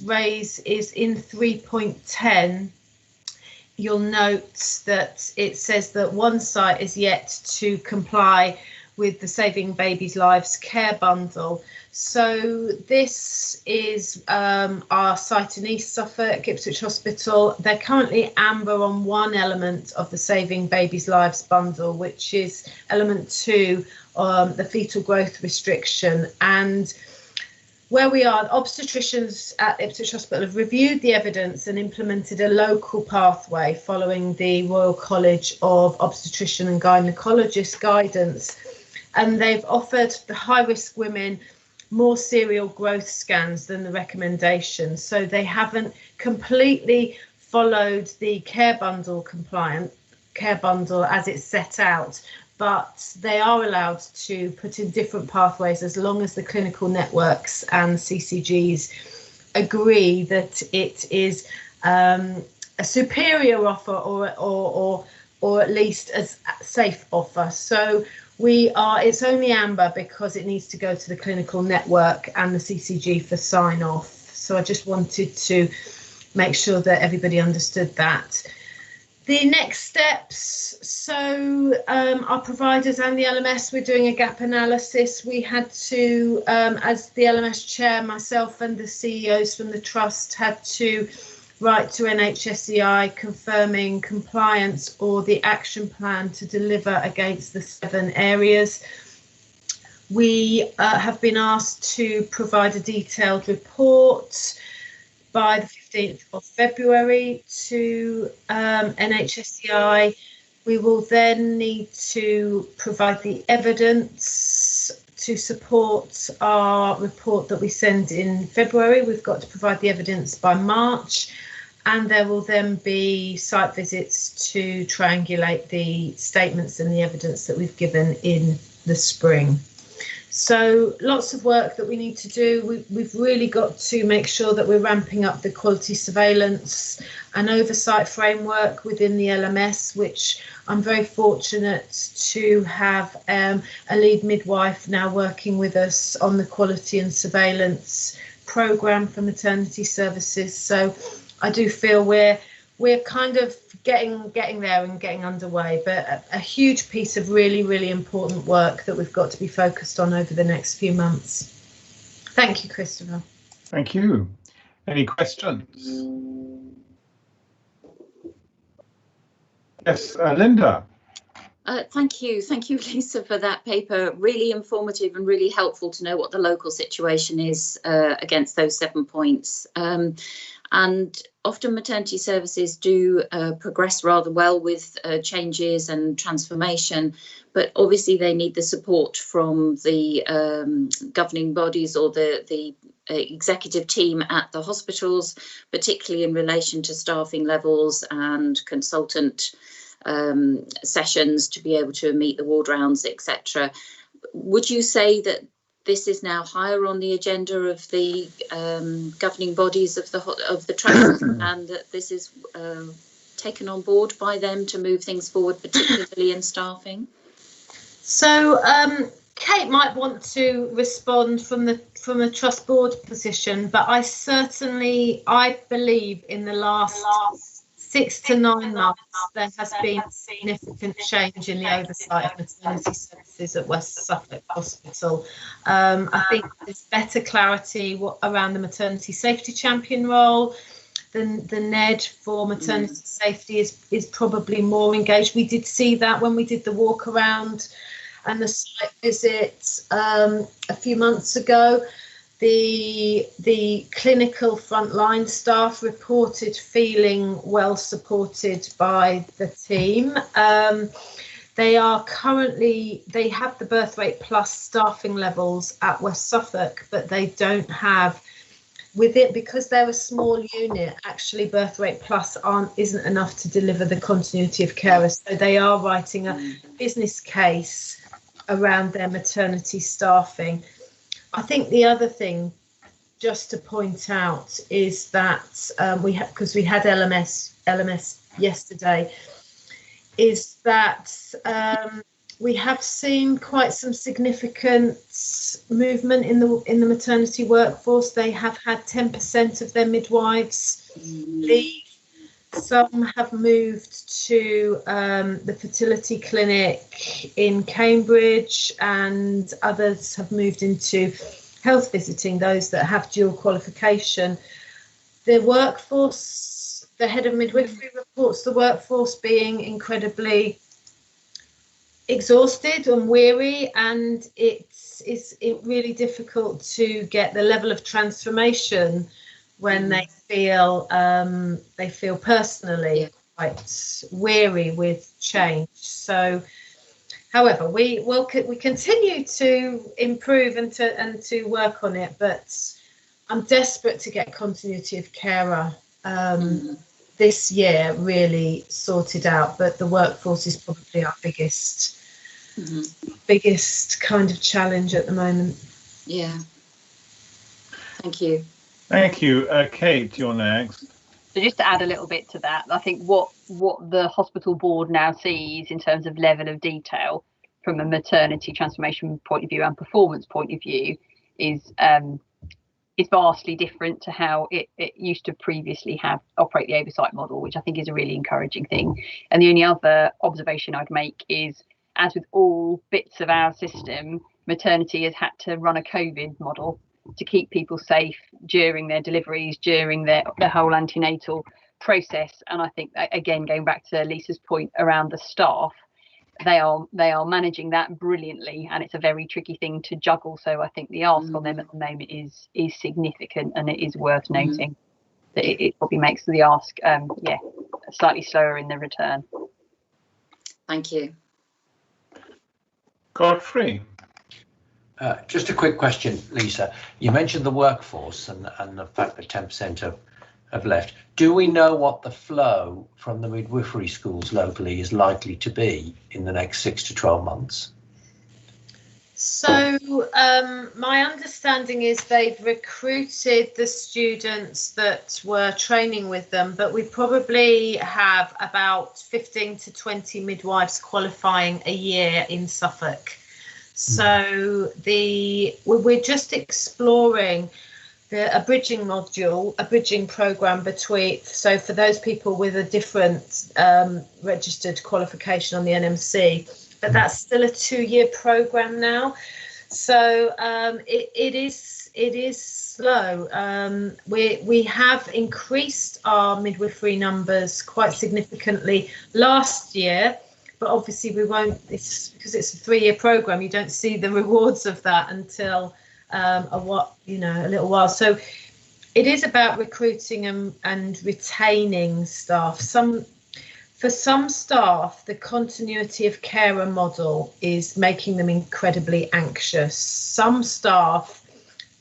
raise is in 3.10. You'll note that it says that one site is yet to comply with the Saving Babies Lives Care Bundle. So this is our site in East Suffolk, Ipswich Hospital. They're currently amber on one element of the Saving Babies Lives Bundle, which is element 2, the fetal growth restriction. And where we are, obstetricians at Ipswich Hospital have reviewed the evidence and implemented a local pathway following the Royal College of Obstetrician and Gynaecologist guidance. and they've offered the high-risk women more serial growth scans than the recommendations. So they haven't completely followed the care bundle as it's set out, but they are allowed to put in different pathways as long as the clinical networks and CCGs agree that it is a superior offer or at least a safe offer. So it's only amber because it needs to go to the clinical network and the CCG for sign off. So I just wanted to make sure that everybody understood that. The next steps, so our providers and the LMS, we're doing a gap analysis. We had to, as the LMS chair, myself and the CEOs from the trust had to write to NHSEI confirming compliance or the action plan to deliver against the 7 areas. We have been asked to provide a detailed report by the 15th of February to NHSEI. We will then need to provide the evidence to support our report that we send in February. We've got to provide the evidence by March, and there will then be site visits to triangulate the statements and the evidence that we've given in the spring. So lots of work that we need to do. We've really got to make sure that we're ramping up the quality surveillance and oversight framework within the LMS, which I'm very fortunate to have a lead midwife now working with us on the quality and surveillance programme for maternity services. So I do feel we're kind of getting there and getting underway, but a huge piece of really, really important work that we've got to be focused on over the next few months. Thank you, Christopher. Thank you. Any questions? Yes, Linda. Thank you, Lisa, for that paper. Really informative and really helpful to know what the local situation is against those 7 points. And often maternity services do progress rather well with changes and transformation, but obviously they need the support from the governing bodies or the executive team at the hospitals, particularly in relation to staffing levels and consultant sessions to be able to meet the ward rounds, etc. Would you say that this is now higher on the agenda of the governing bodies of the trust, and that this is taken on board by them to move things forward, particularly in staffing? So Kate might want to respond from the trust board position, but I believe in the last 6 to 9 months there has been significant change in the oversight of maternity services at West Suffolk Hospital. I think there's better clarity around the maternity safety champion role. The NED for maternity safety is probably more engaged. We did see that when we did the walk around and the site visit a few months ago. The clinical frontline staff reported feeling well supported by the team. They have the birth rate plus staffing levels at West Suffolk, but they don't have with it, because they're a small unit. Actually, birth rate plus isn't enough to deliver the continuity of care. So they are writing a business case around their maternity staffing. I think the other thing just to point out is that because we had LMS yesterday, is that we have seen quite some significant movement in the maternity workforce. They have had 10% of their midwives leave. Some have moved to the fertility clinic in Cambridge, and others have moved into health visiting, those that have dual qualification. The workforce, the head of midwifery reports the workforce being incredibly exhausted and weary, and it's really difficult to get the level of transformation when they feel personally quite weary with change. So However, we continue to improve and to work on it, but I'm desperate to get continuity of carer this year really sorted out. But the workforce is probably our biggest kind of challenge at the moment. Yeah. Thank you. Thank you. Kate, you're next. So just to add a little bit to that, I think what the hospital board now sees in terms of level of detail from a maternity transformation point of view and performance point of view is vastly different to how it used to previously operate the oversight model, which I think is a really encouraging thing. And the only other observation I'd make is, as with all bits of our system, maternity has had to run a COVID model to keep people safe during their deliveries, during their whole antenatal process. And I think, again, going back to Lisa's point around the staff, they are managing that brilliantly, and it's a very tricky thing to juggle. So I think the ask on them at the moment is significant, and it is worth noting that it probably makes the ask slightly slower in the return. Thank you. Godfrey. Just a quick question, Lisa. You mentioned the workforce and the fact that 10% have left. Do we know what the flow from the midwifery schools locally is likely to be in the next 6 to 12 months? So my understanding is they've recruited the students that were training with them, but we probably have about 15 to 20 midwives qualifying a year in Suffolk. So we're just exploring a bridging module, a bridging program so for those people with a different registered qualification on the NMC, but that's still a 2-year program now. So it is slow. We have increased our midwifery numbers quite significantly last year. But obviously we won't, because it's a 3-year program, you don't see the rewards of that until a little while. So it is about recruiting and retaining staff. For some staff, the continuity of carer model is making them incredibly anxious. Some staff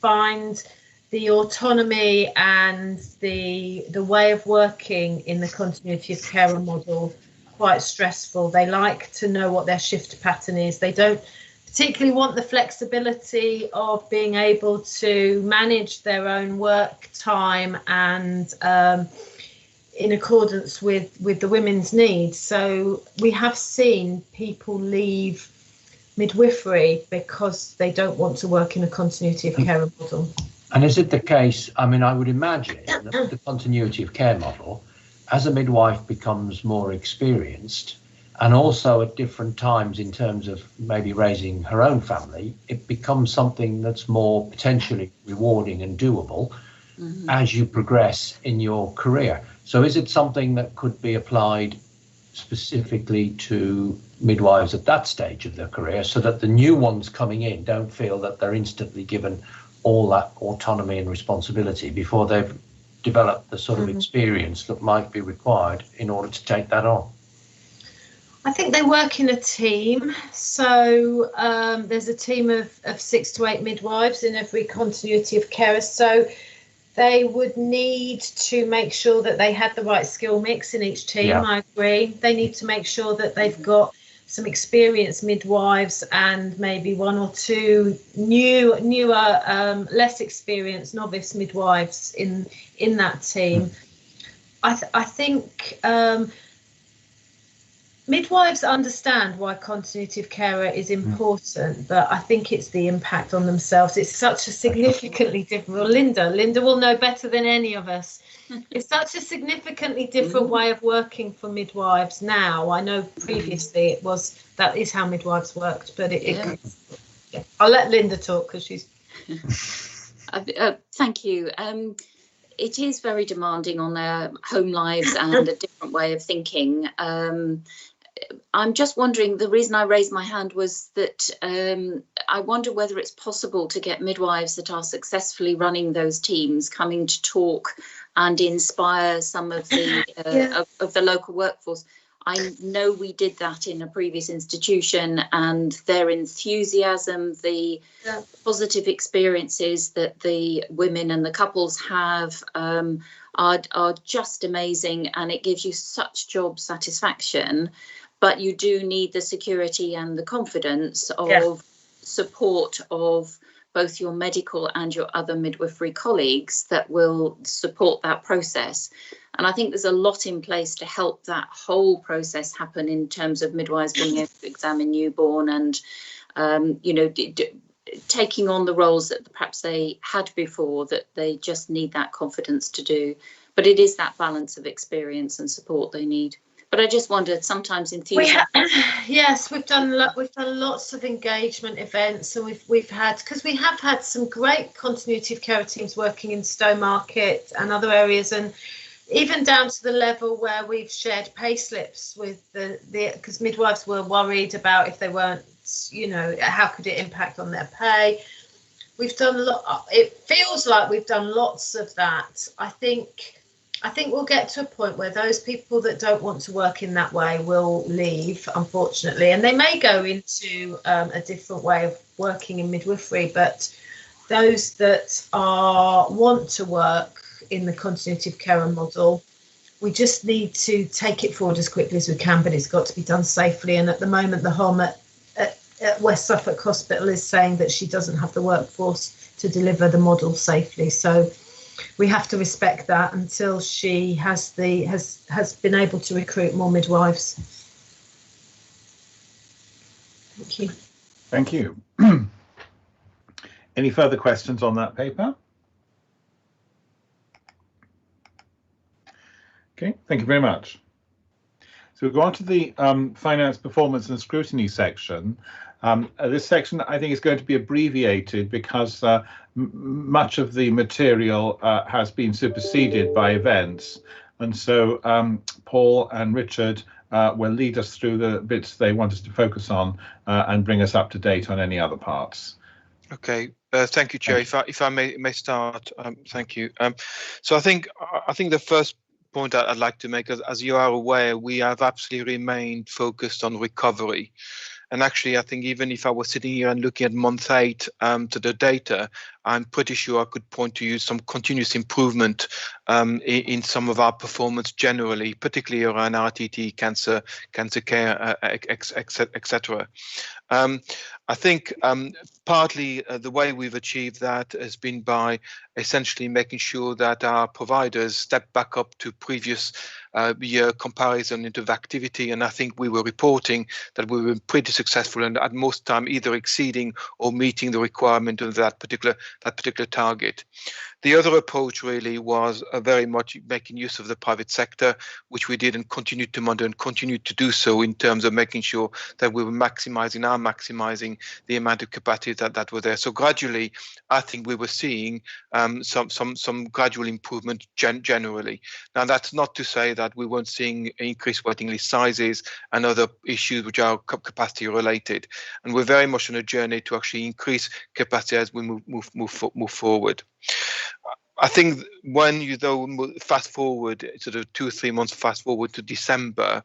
find the autonomy and the way of working in the continuity of carer model quite stressful. They like to know what their shift pattern is. They don't particularly want the flexibility of being able to manage their own work time and in accordance with the women's needs. So we have seen people leave midwifery because they don't want to work in a continuity of care model. And is it the case, I mean, I would imagine that the continuity of care model, as a midwife becomes more experienced, and also at different times in terms of maybe raising her own family, it becomes something that's more potentially rewarding and doable as you progress in your career. So is it something that could be applied specifically to midwives at that stage of their career, so that the new ones coming in don't feel that they're instantly given all that autonomy and responsibility before they've develop the sort of experience that might be required in order to take that on? I think they work in a team. So there's a team of 6 to 8 midwives in every continuity of care. So they would need to make sure that they had the right skill mix in each team. Yeah. I agree. They need to make sure that they've got some experienced midwives and maybe 1 or 2 newer, less experienced novice midwives in that team. I think midwives understand why continuity of care is important, but I think it's the impact on themselves. It's such a significantly different. Well, Linda will know better than any of us. It's such a significantly different way of working for midwives now. I know previously that is how midwives worked, but I'll let Linda talk because she's. Thank you. It is very demanding on their home lives and a different way of thinking. I'm just wondering, the reason I raised my hand was that I wonder whether it's possible to get midwives that are successfully running those teams coming to talk and inspire some of the of the local workforce. I know we did that in a previous institution, and their enthusiasm, the positive experiences that the women and the couples have are just amazing, and it gives you such job satisfaction. But you do need the security and the confidence of support of both your medical and your other midwifery colleagues that will support that process. And I think there's a lot in place to help that whole process happen in terms of midwives being able to examine newborn and, you know, taking on the roles that perhaps they had before that they just need that confidence to do. But it is that balance of experience and support they need. But I just wondered, sometimes enthusiasm. Yes, we've done lots of engagement events, and we have had some great continuity of care teams working in Stowmarket and other areas, and even down to the level where we've shared pay slips with because midwives were worried about if they weren't, you know, how could it impact on their pay. We've done a lot. It feels like we've done lots of that. I think we'll get to a point where those people that don't want to work in that way will leave, unfortunately, and they may go into a different way of working in midwifery. But those that want to work in the continuity of care model, we just need to take it forward as quickly as we can, but it's got to be done safely. And at the moment, the HOM at West Suffolk Hospital is saying that she doesn't have the workforce to deliver the model safely. So we have to respect that until she has been able to recruit more midwives. Thank you. Thank you. Any further questions on that paper? Okay, thank you very much. So we'll go on to the finance, performance and scrutiny section. This section, I think, is going to be abbreviated because much of the material has been superseded by events. And so Paul and Richard will lead us through the bits they want us to focus on and bring us up to date on any other parts. Okay, thank you, Chair. If I may start, thank you. So I think the first point I'd like to make, as you are aware, we have absolutely remained focused on recovery. And actually, I think even if I was sitting here and looking at month 8 to the data, I'm pretty sure I could point to you some continuous improvement in some of our performance generally, particularly around RTT, cancer care, etc. I think partly the way we've achieved that has been by essentially making sure that our providers step back up to previous year comparison into the activity, and I think we were reporting that we were pretty successful and at most time either exceeding or meeting the requirement of that particular target. The other approach really was very much making use of the private sector, which we did and continued to monitor and continued to do so in terms of making sure that we were maximizing the amount of capacity that was there. So gradually, I think we were seeing some gradual improvement generally. Now, that's not to say that we weren't seeing increased waiting list sizes and other issues which are capacity related. And we're very much on a journey to actually increase capacity as we move forward. I think when you fast forward sort of 2 or 3 months fast forward to December,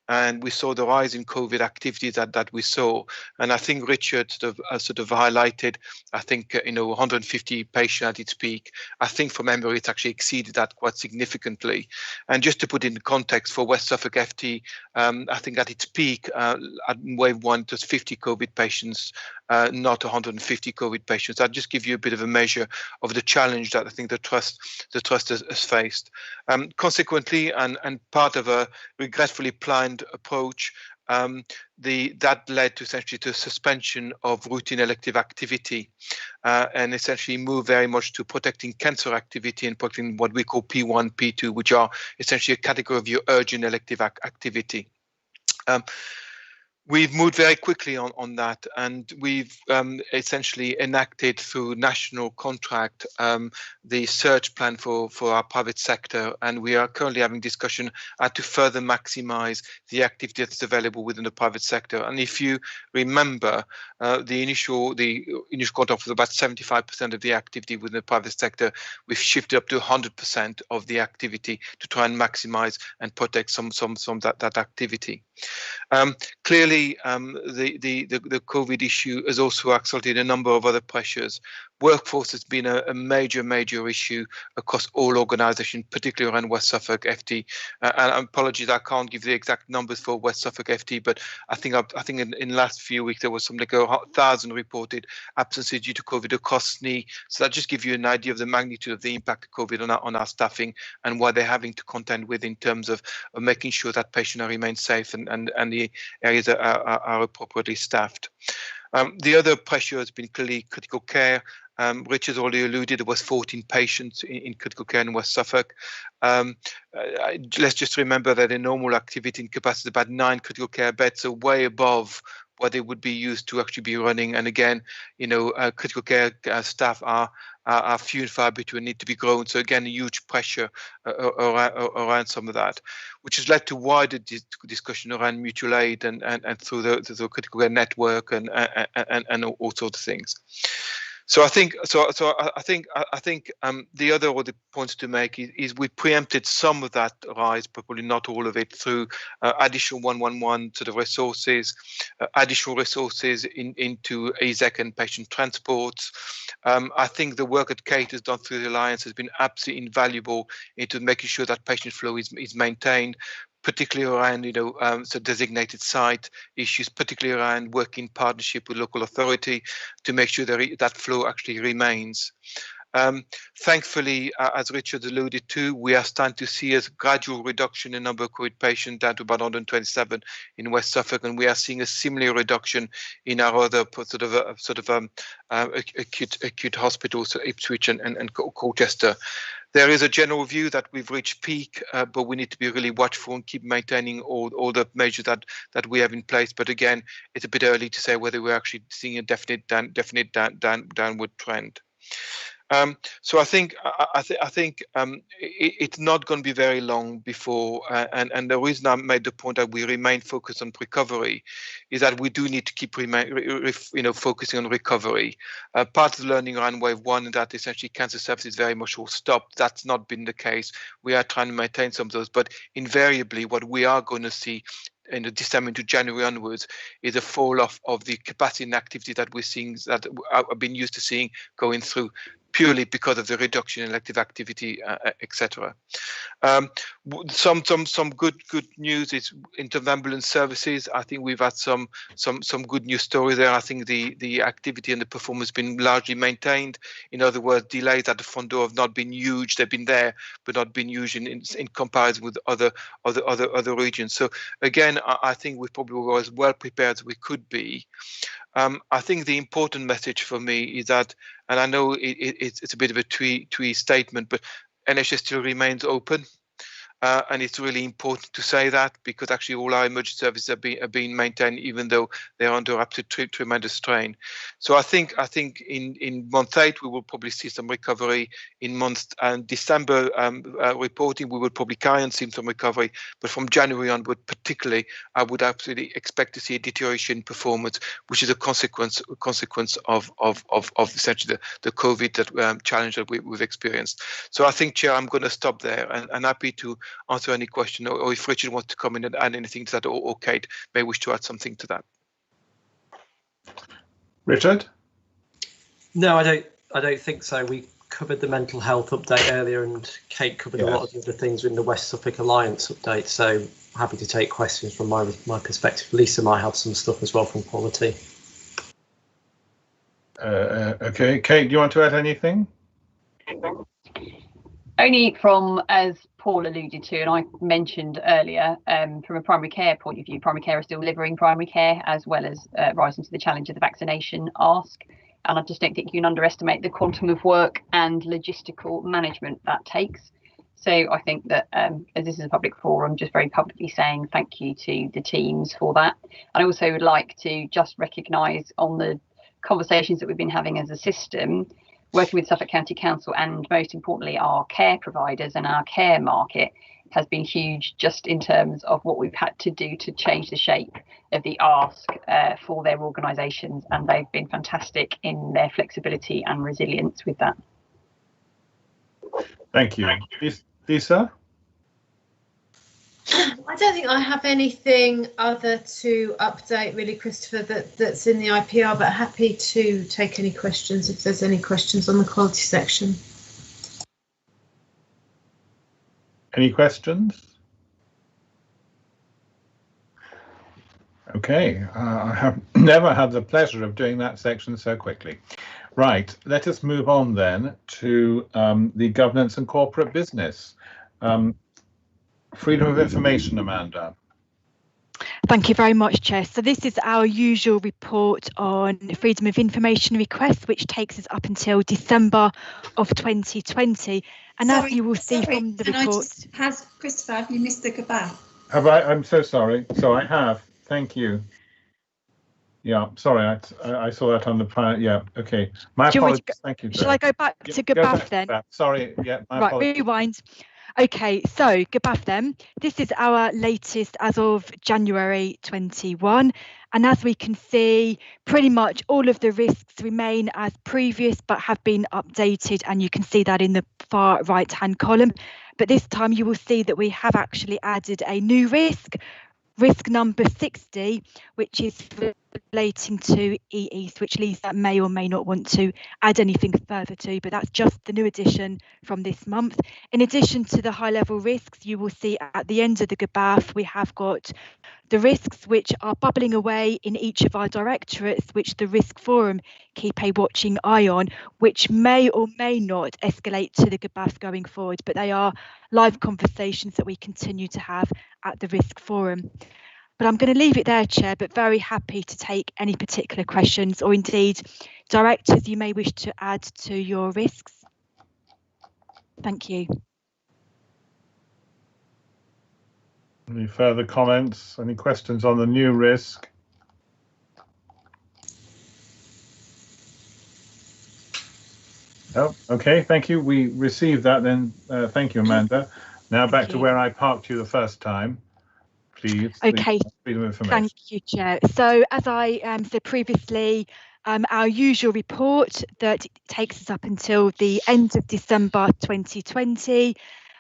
and we saw the rise in COVID activities that we saw, and I think Richard sort of highlighted, I think 150 patients at its peak. I think from memory it's actually exceeded that quite significantly. And just to put it in context for West Suffolk FT, I think at its peak at wave 1 it was 50 COVID patients, not 150 COVID patients. I'll just give you a bit of a measure of the challenge that I think the trust has faced. Consequently, and part of a regretfully planned approach, that led to essentially to a suspension of routine elective activity, and essentially move very much to protecting cancer activity and protecting what we call P1, P2, which are essentially a category of your urgent elective activity. We've moved very quickly on that, and we've essentially enacted through national contract the search plan for our private sector, and we are currently having discussion how to further maximise the activity that's available within the private sector. And if you remember, the initial contract was about 75% of the activity within the private sector. We've shifted up to 100% of the activity to try and maximise and protect some that activity. Clearly, the COVID issue has also accelerated a number of other pressures. Workforce has been a major issue across all organisations, particularly around West Suffolk FT. And apologies, I can't give the exact numbers for West Suffolk FT, but I think in the last few weeks there was something like 1,000 reported absences due to COVID across SNE. So that just gives you an idea of the magnitude of the impact of COVID on our staffing and what they're having to contend with in terms of making sure that patients remain safe and the areas are appropriately staffed. The other pressure has been clearly critical care. Richard's already alluded, there was 14 patients in critical care in West Suffolk. Let's just remember that in normal activity and capacity, about 9 critical care beds, so way above what they would be used to actually be running. And again, critical care staff are few and far between, need to be grown. So again, a huge pressure around some of that, which has led to wider discussion around mutual aid and through the critical care network and all sorts of things. So I think the other points to make is we preempted some of that rise, but probably not all of it, through additional 111 sort of resources, additional resources into AZEC and patient transports. I think the work that Kate has done through the Alliance has been absolutely invaluable into making sure that patient flow is maintained, particularly around designated site issues, particularly around working in partnership with local authority to make sure that flow actually remains. Thankfully, as Richard alluded to, we are starting to see a gradual reduction in number of COVID patients down to about 127 in West Suffolk, and we are seeing a similar reduction in our other acute hospitals, so Ipswich and Colchester. There is a general view that we've reached peak, but we need to be really watchful and keep maintaining all the measures that we have in place. But again, it's a bit early to say whether we're actually seeing a definite downward trend. So I think it's not going to be very long before, and the reason I made the point that we remain focused on recovery is that we do need to keep focusing on recovery. Part of the learning around wave 1 is that essentially cancer services very much all stopped. That's not been the case. We are trying to maintain some of those, but invariably what we are going to see in the December to January onwards is a fall off of the capacity and activity that we're seeing, that I've been used to seeing going through, purely because of the reduction in elective activity, etc. Some good news is in terms of ambulance services. I think we've had some good news stories there. I think the activity and the performance has been largely maintained. In other words, delays at the front door have not been huge. They've been there, but not been huge in comparison with other regions. So again, I think we probably were as well prepared as we could be. I think the important message for me is that, and I know it's a bit of a twee statement, but NHS still remains open. And it's really important to say that, because actually all our emergency services are being maintained, even though they're under absolute tremendous strain. So I think in month 8 we will probably see some recovery. In month December reporting, we will probably carry on seeing some recovery, but from January onward, particularly, I would absolutely expect to see a deterioration in performance, which is a consequence of essentially the COVID challenge that we've experienced. So I think, Chair, I'm going to stop there, and happy to answer any question, or if Richard wants to come in and add anything to that, or Kate may wish to add something to that. Richard? No, I don't think so. We covered the mental health update earlier, and Kate covered a lot of the other things in the West Suffolk Alliance update. So happy to take questions from my perspective. Lisa might have some stuff as well from quality. Okay, Kate, do you want to add anything? Only from, as Paul alluded to, and I mentioned earlier, from a primary care point of view, primary care is still delivering primary care, as well as rising to the challenge of the vaccination ask. And I just don't think you can underestimate the quantum of work and logistical management that takes. So I think that as this is a public forum, just very publicly saying thank you to the teams for that. And I also would like to just recognise on the conversations that we've been having as a system, working with Suffolk County Council and most importantly our care providers and our care market has been huge, just in terms of what we've had to do to change the shape of the ask for their organisations, and they've been fantastic in their flexibility and resilience with that. Thank you. Lisa? I don't think I have anything other to update really, Christopher, that's in the IPR, but happy to take any questions if there's any questions on the quality section. Any questions? Okay, I have never had the pleasure of doing that section so quickly. Right, let us move on then to the governance and corporate business. Freedom of information, Amanda. Thank you very much, Chair. So this is our usual report on freedom of information requests, which takes us up until December of 2020. And as you will see from the report... Has Christopher, have you missed the goodbye? Have I? I'm so sorry. So I have. Thank you. Yeah, sorry, I saw that on the plan. Yeah, okay. My apologies. Thank you. Shall I go back to GBAF then? Sorry, yeah, my right, apologies. Rewind. Okay, so GBAF then. This is our latest as of January 21. And as we can see, pretty much all of the risks remain as previous, but have been updated. And you can see that in the far right-hand column. But this time you will see that we have actually added a new risk number 60, which is relating to EEs, which Lisa may or may not want to add anything further to, but that's just the new addition from this month. In addition to the high level risks, you will see at the end of the GBAF, we have got the risks which are bubbling away in each of our directorates, which the Risk Forum keep a watching eye on, which may or may not escalate to the GBAF going forward, but they are live conversations that we continue to have at the Risk Forum. But I'm going to leave it there, Chair, but very happy to take any particular questions, or indeed directors you may wish to add to your risks. Thank you. Any further comments? Any questions on the new risk? Oh, okay, thank you. We received that then. Thank you, Amanda. Now back to where I parked you the first time. Please. Okay, freedom of information. Thank you, Chair. So as I said previously, our usual report that takes us up until the end of December 2020.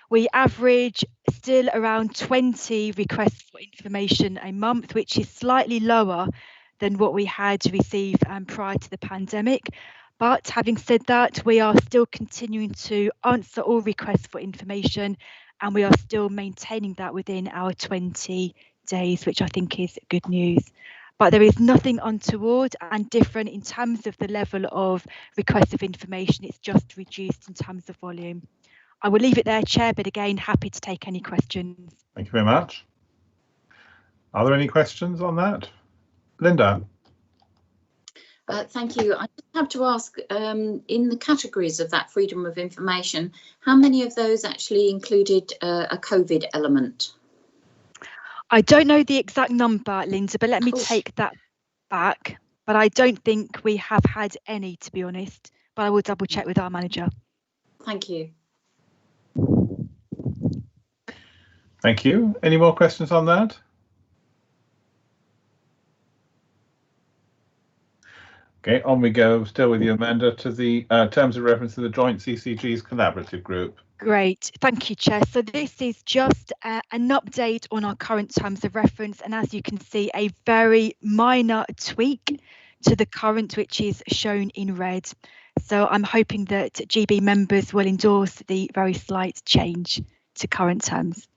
We average still around 20 requests for information a month, which is slightly lower than what we had received prior to the pandemic. But having said that, we are still continuing to answer all requests for information, and we are still maintaining that within our 20 days, which I think is good news. But there is nothing untoward and different in terms of the level of requests of information. It's just reduced in terms of volume. I will leave it there, Chair, but again, happy to take any questions. Thank you very much. Are there any questions on that? Linda? Thank you. I just have to ask, in the categories of that freedom of information, how many of those actually included a COVID element? I don't know the exact number, Linda, but let me take that back. But I don't think we have had any, to be honest, but I will double check with our manager. Thank you. Thank you. Any more questions on that? Okay, on we go, still with you, Amanda, to the terms of reference to the joint CCG's collaborative group. Great, thank you, Chair. So this is just an update on our current terms of reference, and as you can see, a very minor tweak to the current, which is shown in red. So I'm hoping that GB members will endorse the very slight change to current terms.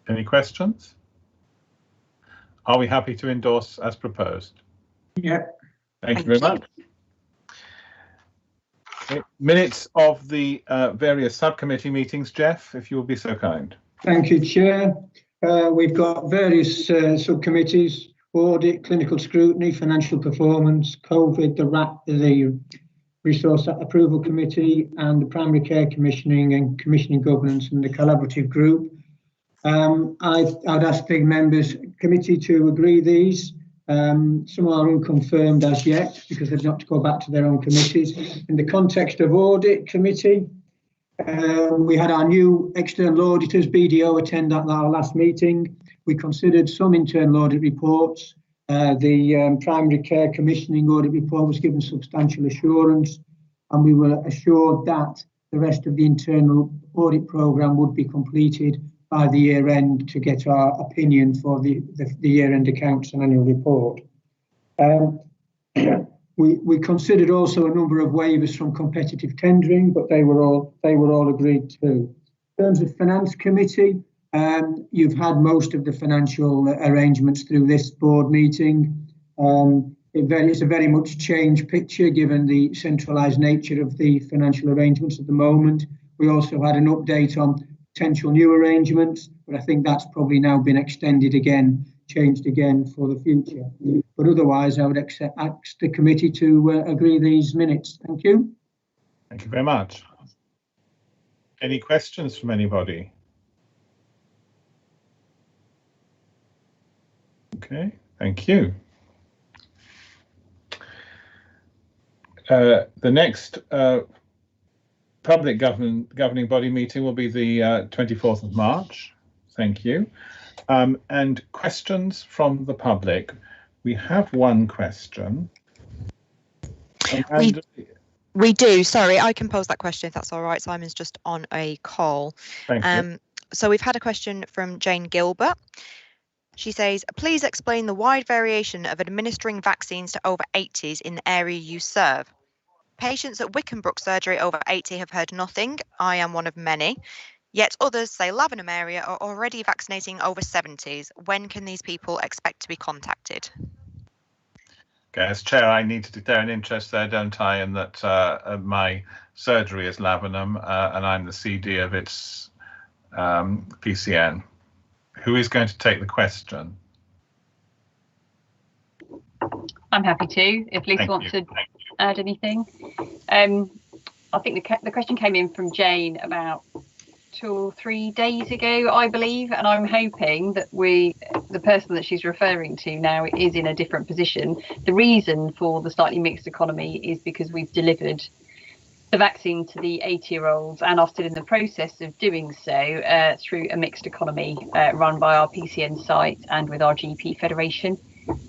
Any questions? Are we happy to endorse as proposed? Yeah. Thank you very much. Okay. Minutes of the various subcommittee meetings, Jeff, if you will be so kind. Thank you, Chair. We've got various subcommittees: audit, clinical scrutiny, financial performance, COVID, the Resource Approval Committee and the Primary Care Commissioning and Commissioning Governance and the Collaborative Group. I'd ask the members committee to agree these. Some are unconfirmed as yet because they've not to go back to their own committees. In the context of Audit Committee, we had our new external auditors, BDO, attend at our last meeting. We considered some internal audit reports. The Primary Care Commissioning audit report was given substantial assurance, and we were assured that the rest of the internal audit programme would be completed by the year end to get our opinion for the year end accounts and annual report. We considered also a number of waivers from competitive tendering, but they were all agreed to. In terms of Finance Committee, you've had most of the financial arrangements through this board meeting. It's a very much changed picture given the centralised nature of the financial arrangements at the moment. We also had an update on potential new arrangements, but I think that's probably now been extended again, changed again for the future. But otherwise, I would ask the committee to agree these minutes. Thank you. Thank you very much. Any questions from anybody? Okay, thank you. The next public governing body meeting will be the 24th of March. Thank you. And questions from the public. We have one question. We do. Sorry, I can pose that question if that's all right. Simon's just on a call. Thank you. So we've had a question from Jane Gilbert. She says, please explain the wide variation of administering vaccines to over 80s in the area you serve. Patients at Wickenbrook surgery over 80 have heard nothing. I am one of many. Yet others, say Lavenham area, are already vaccinating over 70s. When can these people expect to be contacted? Okay, as chair, I need to declare an interest there, don't I, in that my surgery is Lavenham and I'm the CD of its PCN. Who is going to take the question? I'm happy to, if Lisa wants to add anything. I think the question came in from Jane about 2 or 3 days ago, I believe, and I'm hoping that the person that she's referring to now is in a different position. The reason for the slightly mixed economy is because we've delivered the vaccine to the 80-year-olds and are still in the process of doing so through a mixed economy run by our PCN site and with our GP Federation.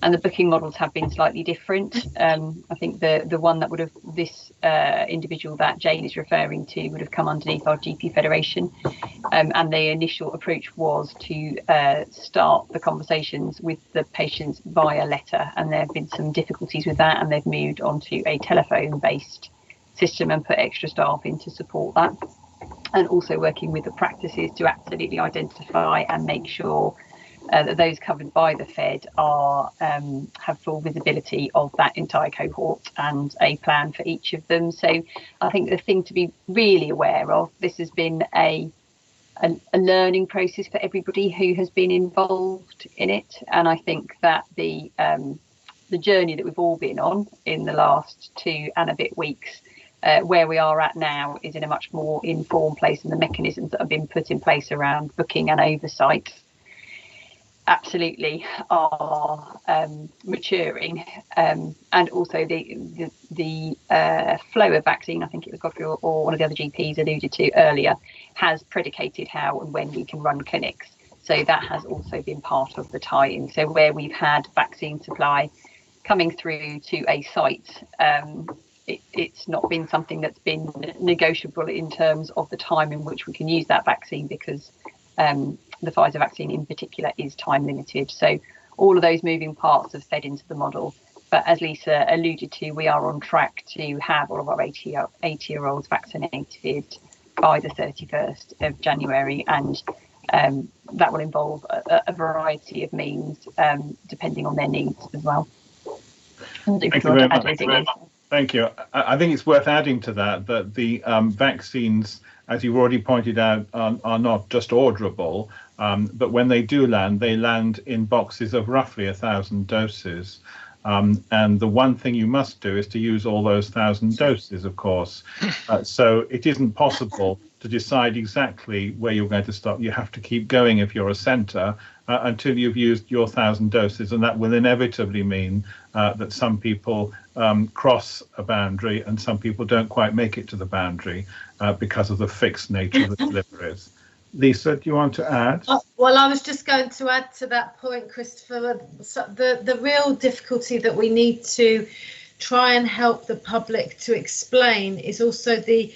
And the booking models have been slightly different. I think the one that would have, this individual that Jane is referring to would have come underneath our GP Federation. And the initial approach was to start the conversations with the patients via letter. And there have been some difficulties with that, and they've moved onto a telephone-based system and put extra staff in to support that. And also working with the practices to absolutely identify and make sure that those covered by the Fed are have full visibility of that entire cohort and a plan for each of them. So I think the thing to be really aware of, this has been a learning process for everybody who has been involved in it, and I think that the journey that we've all been on in the last 2 and a bit weeks, where we are at now, is in a much more informed place, and the mechanisms that have been put in place around booking and oversight absolutely are maturing, and also the flow of vaccine, I think it was Godfrey or one of the other GPs alluded to earlier, has predicated how and when we can run clinics. So that has also been part of the tie-in. So where we've had vaccine supply coming through to a site, it's not been something that's been negotiable in terms of the time in which we can use that vaccine, because the Pfizer vaccine in particular is time limited. So all of those moving parts have fed into the model. But as Lisa alluded to, we are on track to have all of our 80-year-olds vaccinated by the 31st of January. And that will involve a variety of means depending on their needs as well. Thank you very much. Thank you. I think it's worth adding to that the vaccines, as you've already pointed out, are not just orderable, but when they do land, they land in boxes of roughly 1,000 doses. And the one thing you must do is to use all those 1,000 doses, of course. So it isn't possible to decide exactly where you're going to stop. You have to keep going if you're a centre until you've used your 1,000 doses, and that will inevitably mean that some people cross a boundary and some people don't quite make it to the boundary because of the fixed nature of the deliveries. Lisa, do you want to add? Well, I was just going to add to that point, Christopher. The real difficulty that we need to try and help the public to explain is also the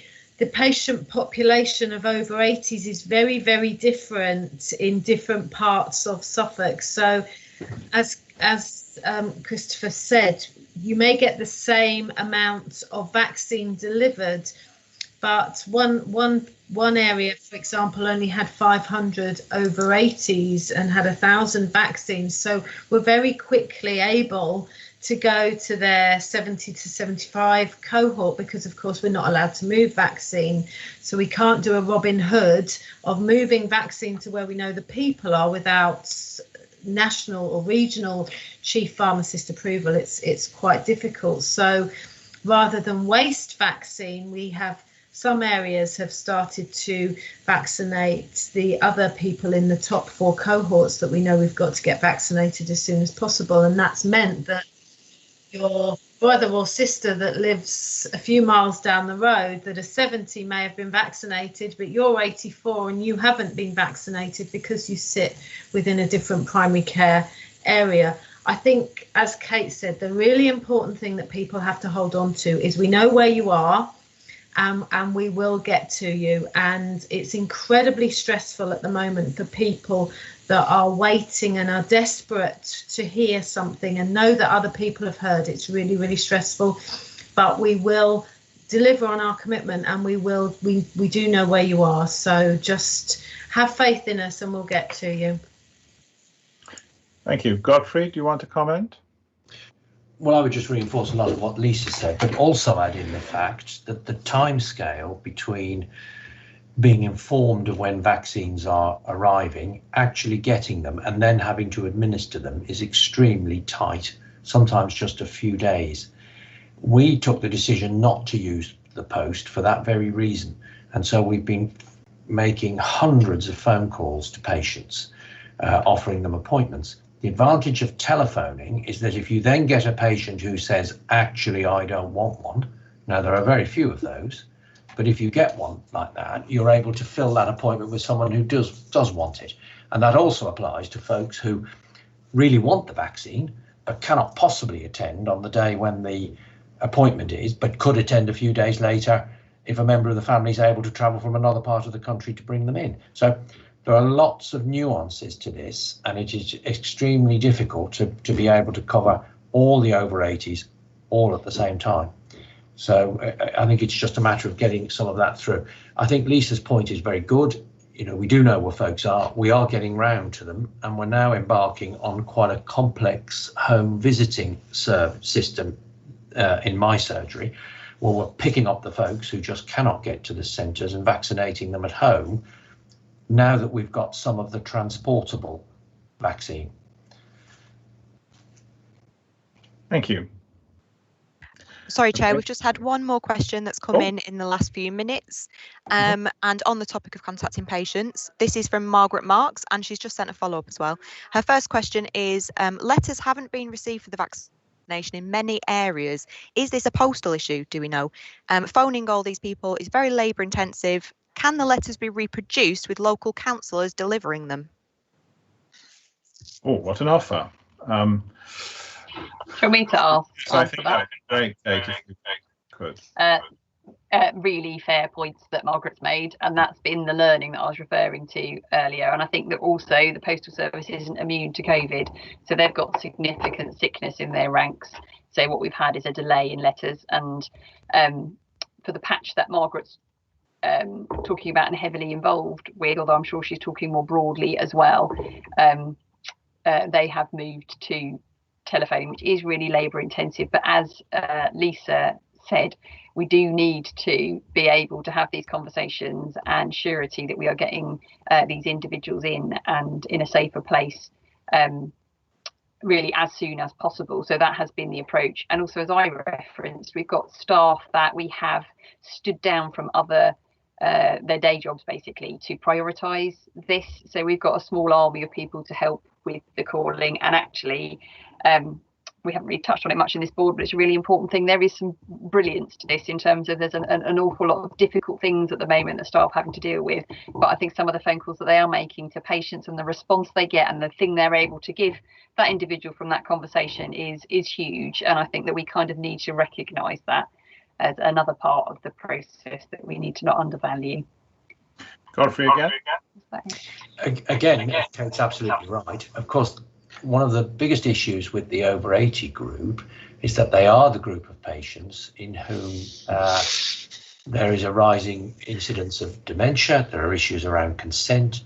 patient population of over 80s is very, very different in different parts of Suffolk. So as Christopher said, you may get the same amount of vaccine delivered, but one area, for example, only had 500 over 80s and had 1,000 vaccines. So we're very quickly able to go to their 70 to 75 cohort because, of course, we're not allowed to move vaccine. So we can't do a Robin Hood of moving vaccine to where we know the people are without national or regional chief pharmacist approval. It's quite difficult. So rather than waste vaccine, we have some areas have started to vaccinate the other people in the top 4 cohorts that we know we've got to get vaccinated as soon as possible. And that's meant that your brother or sister that lives a few miles down the road that are 70 may have been vaccinated, but you're 84 and you haven't been vaccinated because you sit within a different primary care area. I think, as Kate said, the really important thing that people have to hold on to is we know where you are. And we will get to you. And it's incredibly stressful at the moment for people that are waiting and are desperate to hear something and know that other people have heard. It's really, really stressful. But we will deliver on our commitment, and we do know where you are. So just have faith in us and we'll get to you. Thank you. Godfrey, do you want to comment? Well, I would just reinforce a lot of what Lisa said, but also add in the fact that the timescale between being informed of when vaccines are arriving, actually getting them, and then having to administer them is extremely tight, sometimes just a few days. We took the decision not to use the post for that very reason. And so we've been making hundreds of phone calls to patients, offering them appointments. The advantage of telephoning is that if you then get a patient who says, actually, I don't want one, now there are very few of those, but if you get one like that, you're able to fill that appointment with someone who does want it. And that also applies to folks who really want the vaccine, but cannot possibly attend on the day when the appointment is, but could attend a few days later if a member of the family is able to travel from another part of the country to bring them in. So there are lots of nuances to this, and it is extremely difficult to be able to cover all the over 80s all at the same time. So I think it's just a matter of getting some of that through. I think Lisa's point is very good. You know, we do know where folks are. We are getting round to them, and we're now embarking on quite a complex home visiting system in my surgery, where we're picking up the folks who just cannot get to the centres and vaccinating them at home, now that we've got some of the transportable vaccine. Thank you. Sorry, Chair, Okay. we've just had one more question that's come in the last few minutes. And on the topic of contacting patients, this is from Margaret Marks, and she's just sent a follow-up as well. Her first question is, letters haven't been received for the vaccination in many areas. Is this a postal issue, do we know? Phoning all these people is very labour intensive. Can the letters be reproduced with local councillors delivering them? Oh, what an offer. For me to ask. I think that would be great, Kate, if you could. Really fair points that Margaret's made, and that's been the learning that I was referring to earlier. And I think that also the postal service isn't immune to COVID, so they've got significant sickness in their ranks. So what we've had is a delay in letters, and for the patch that Margaret's talking about and heavily involved with, although I'm sure she's talking more broadly as well, they have moved to telephone, which is really labour intensive. But as Lisa said, we do need to be able to have these conversations and surety that we are getting these individuals in and in a safer place really as soon as possible. So that has been the approach. And also, as I referenced, we've got staff that we have stood down from other their day jobs basically to prioritise this. So we've got a small army of people to help with the calling, and actually we haven't really touched on it much in this board, but it's a really important thing. There is some brilliance to this in terms of there's an awful lot of difficult things at the moment that staff having to deal with, but I think some of the phone calls that they are making to patients and the response they get and the thing they're able to give that individual from that conversation is huge. And I think that we kind of need to recognise that as another part of the process that we need to not undervalue. Godfrey again. Again, Kate's absolutely right. Of course, one of the biggest issues with the over 80 group is that they are the group of patients in whom there is a rising incidence of dementia. There are issues around consent,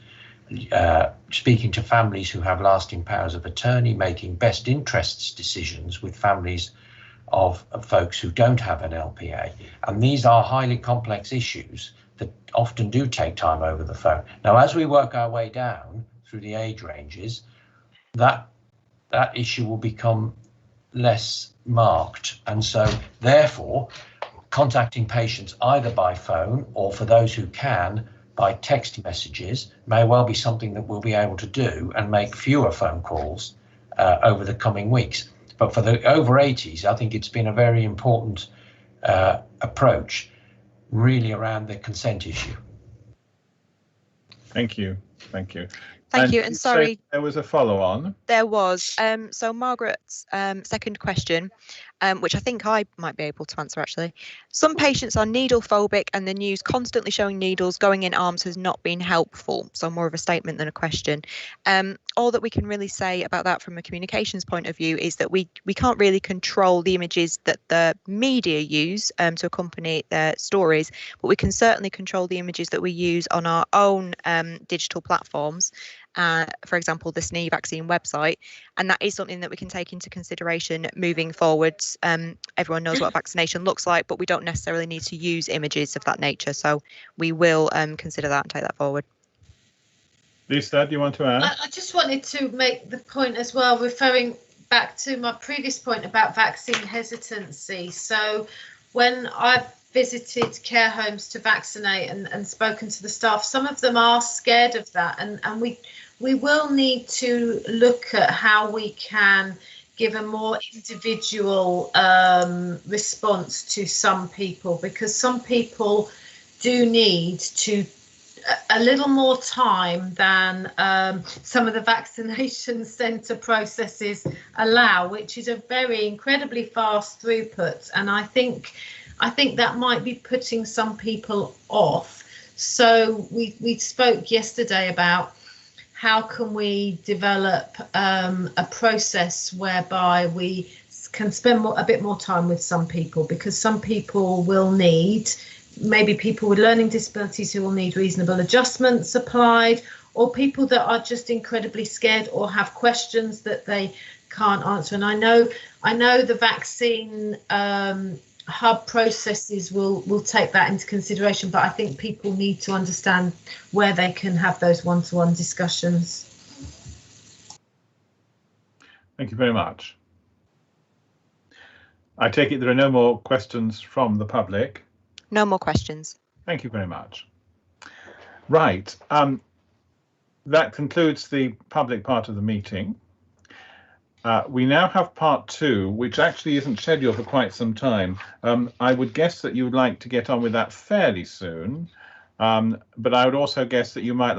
speaking to families who have lasting powers of attorney, making best interests decisions with families of folks who don't have an LPA. And these are highly complex issues that often do take time over the phone. Now, as we work our way down through the age ranges, that issue will become less marked. And so therefore, contacting patients either by phone or, for those who can, by text messages may well be something that we'll be able to do and make fewer phone calls over the coming weeks. But for the over 80s, I think it's been a very important approach, really around the consent issue. Thank you. Thank you. Thank you. And sorry, there was a follow on. There was. So Margaret's second question, which I think I might be able to answer actually. Some patients are needle phobic and the news constantly showing needles going in arms has not been helpful. So more of a statement than a question. All that we can really say about that from a communications point of view is that we can't really control the images that the media use to accompany their stories, but we can certainly control the images that we use on our own digital platforms. For example, the SNE vaccine website, and that is something that we can take into consideration moving forwards. Everyone knows what vaccination looks like, but we don't necessarily need to use images of that nature. So we will consider that and take that forward. Lisa, do you want to add? I just wanted to make the point as well, referring back to my previous point about vaccine hesitancy. So when I've visited care homes to vaccinate and spoken to the staff, some of them are scared of that, and we will need to look at how we can give a more individual response to some people, because some people do need a little more time than some of the vaccination centre processes allow, which is a very incredibly fast throughput, and I think that might be putting some people off. So we spoke yesterday about how can we develop a process whereby we can spend a bit more time with some people, because some people will need, maybe people with learning disabilities who will need reasonable adjustments applied, or people that are just incredibly scared or have questions that they can't answer. And I know the vaccine hub processes will take that into consideration, but I think people need to understand where they can have those one-to-one discussions. Thank you very much. I take it there are no more questions from the public. No more questions. Thank you very much. Right, that concludes the public part of the meeting. We now have part two, which actually isn't scheduled for quite some time. I would guess that you would like to get on with that fairly soon, but I would also guess that you might like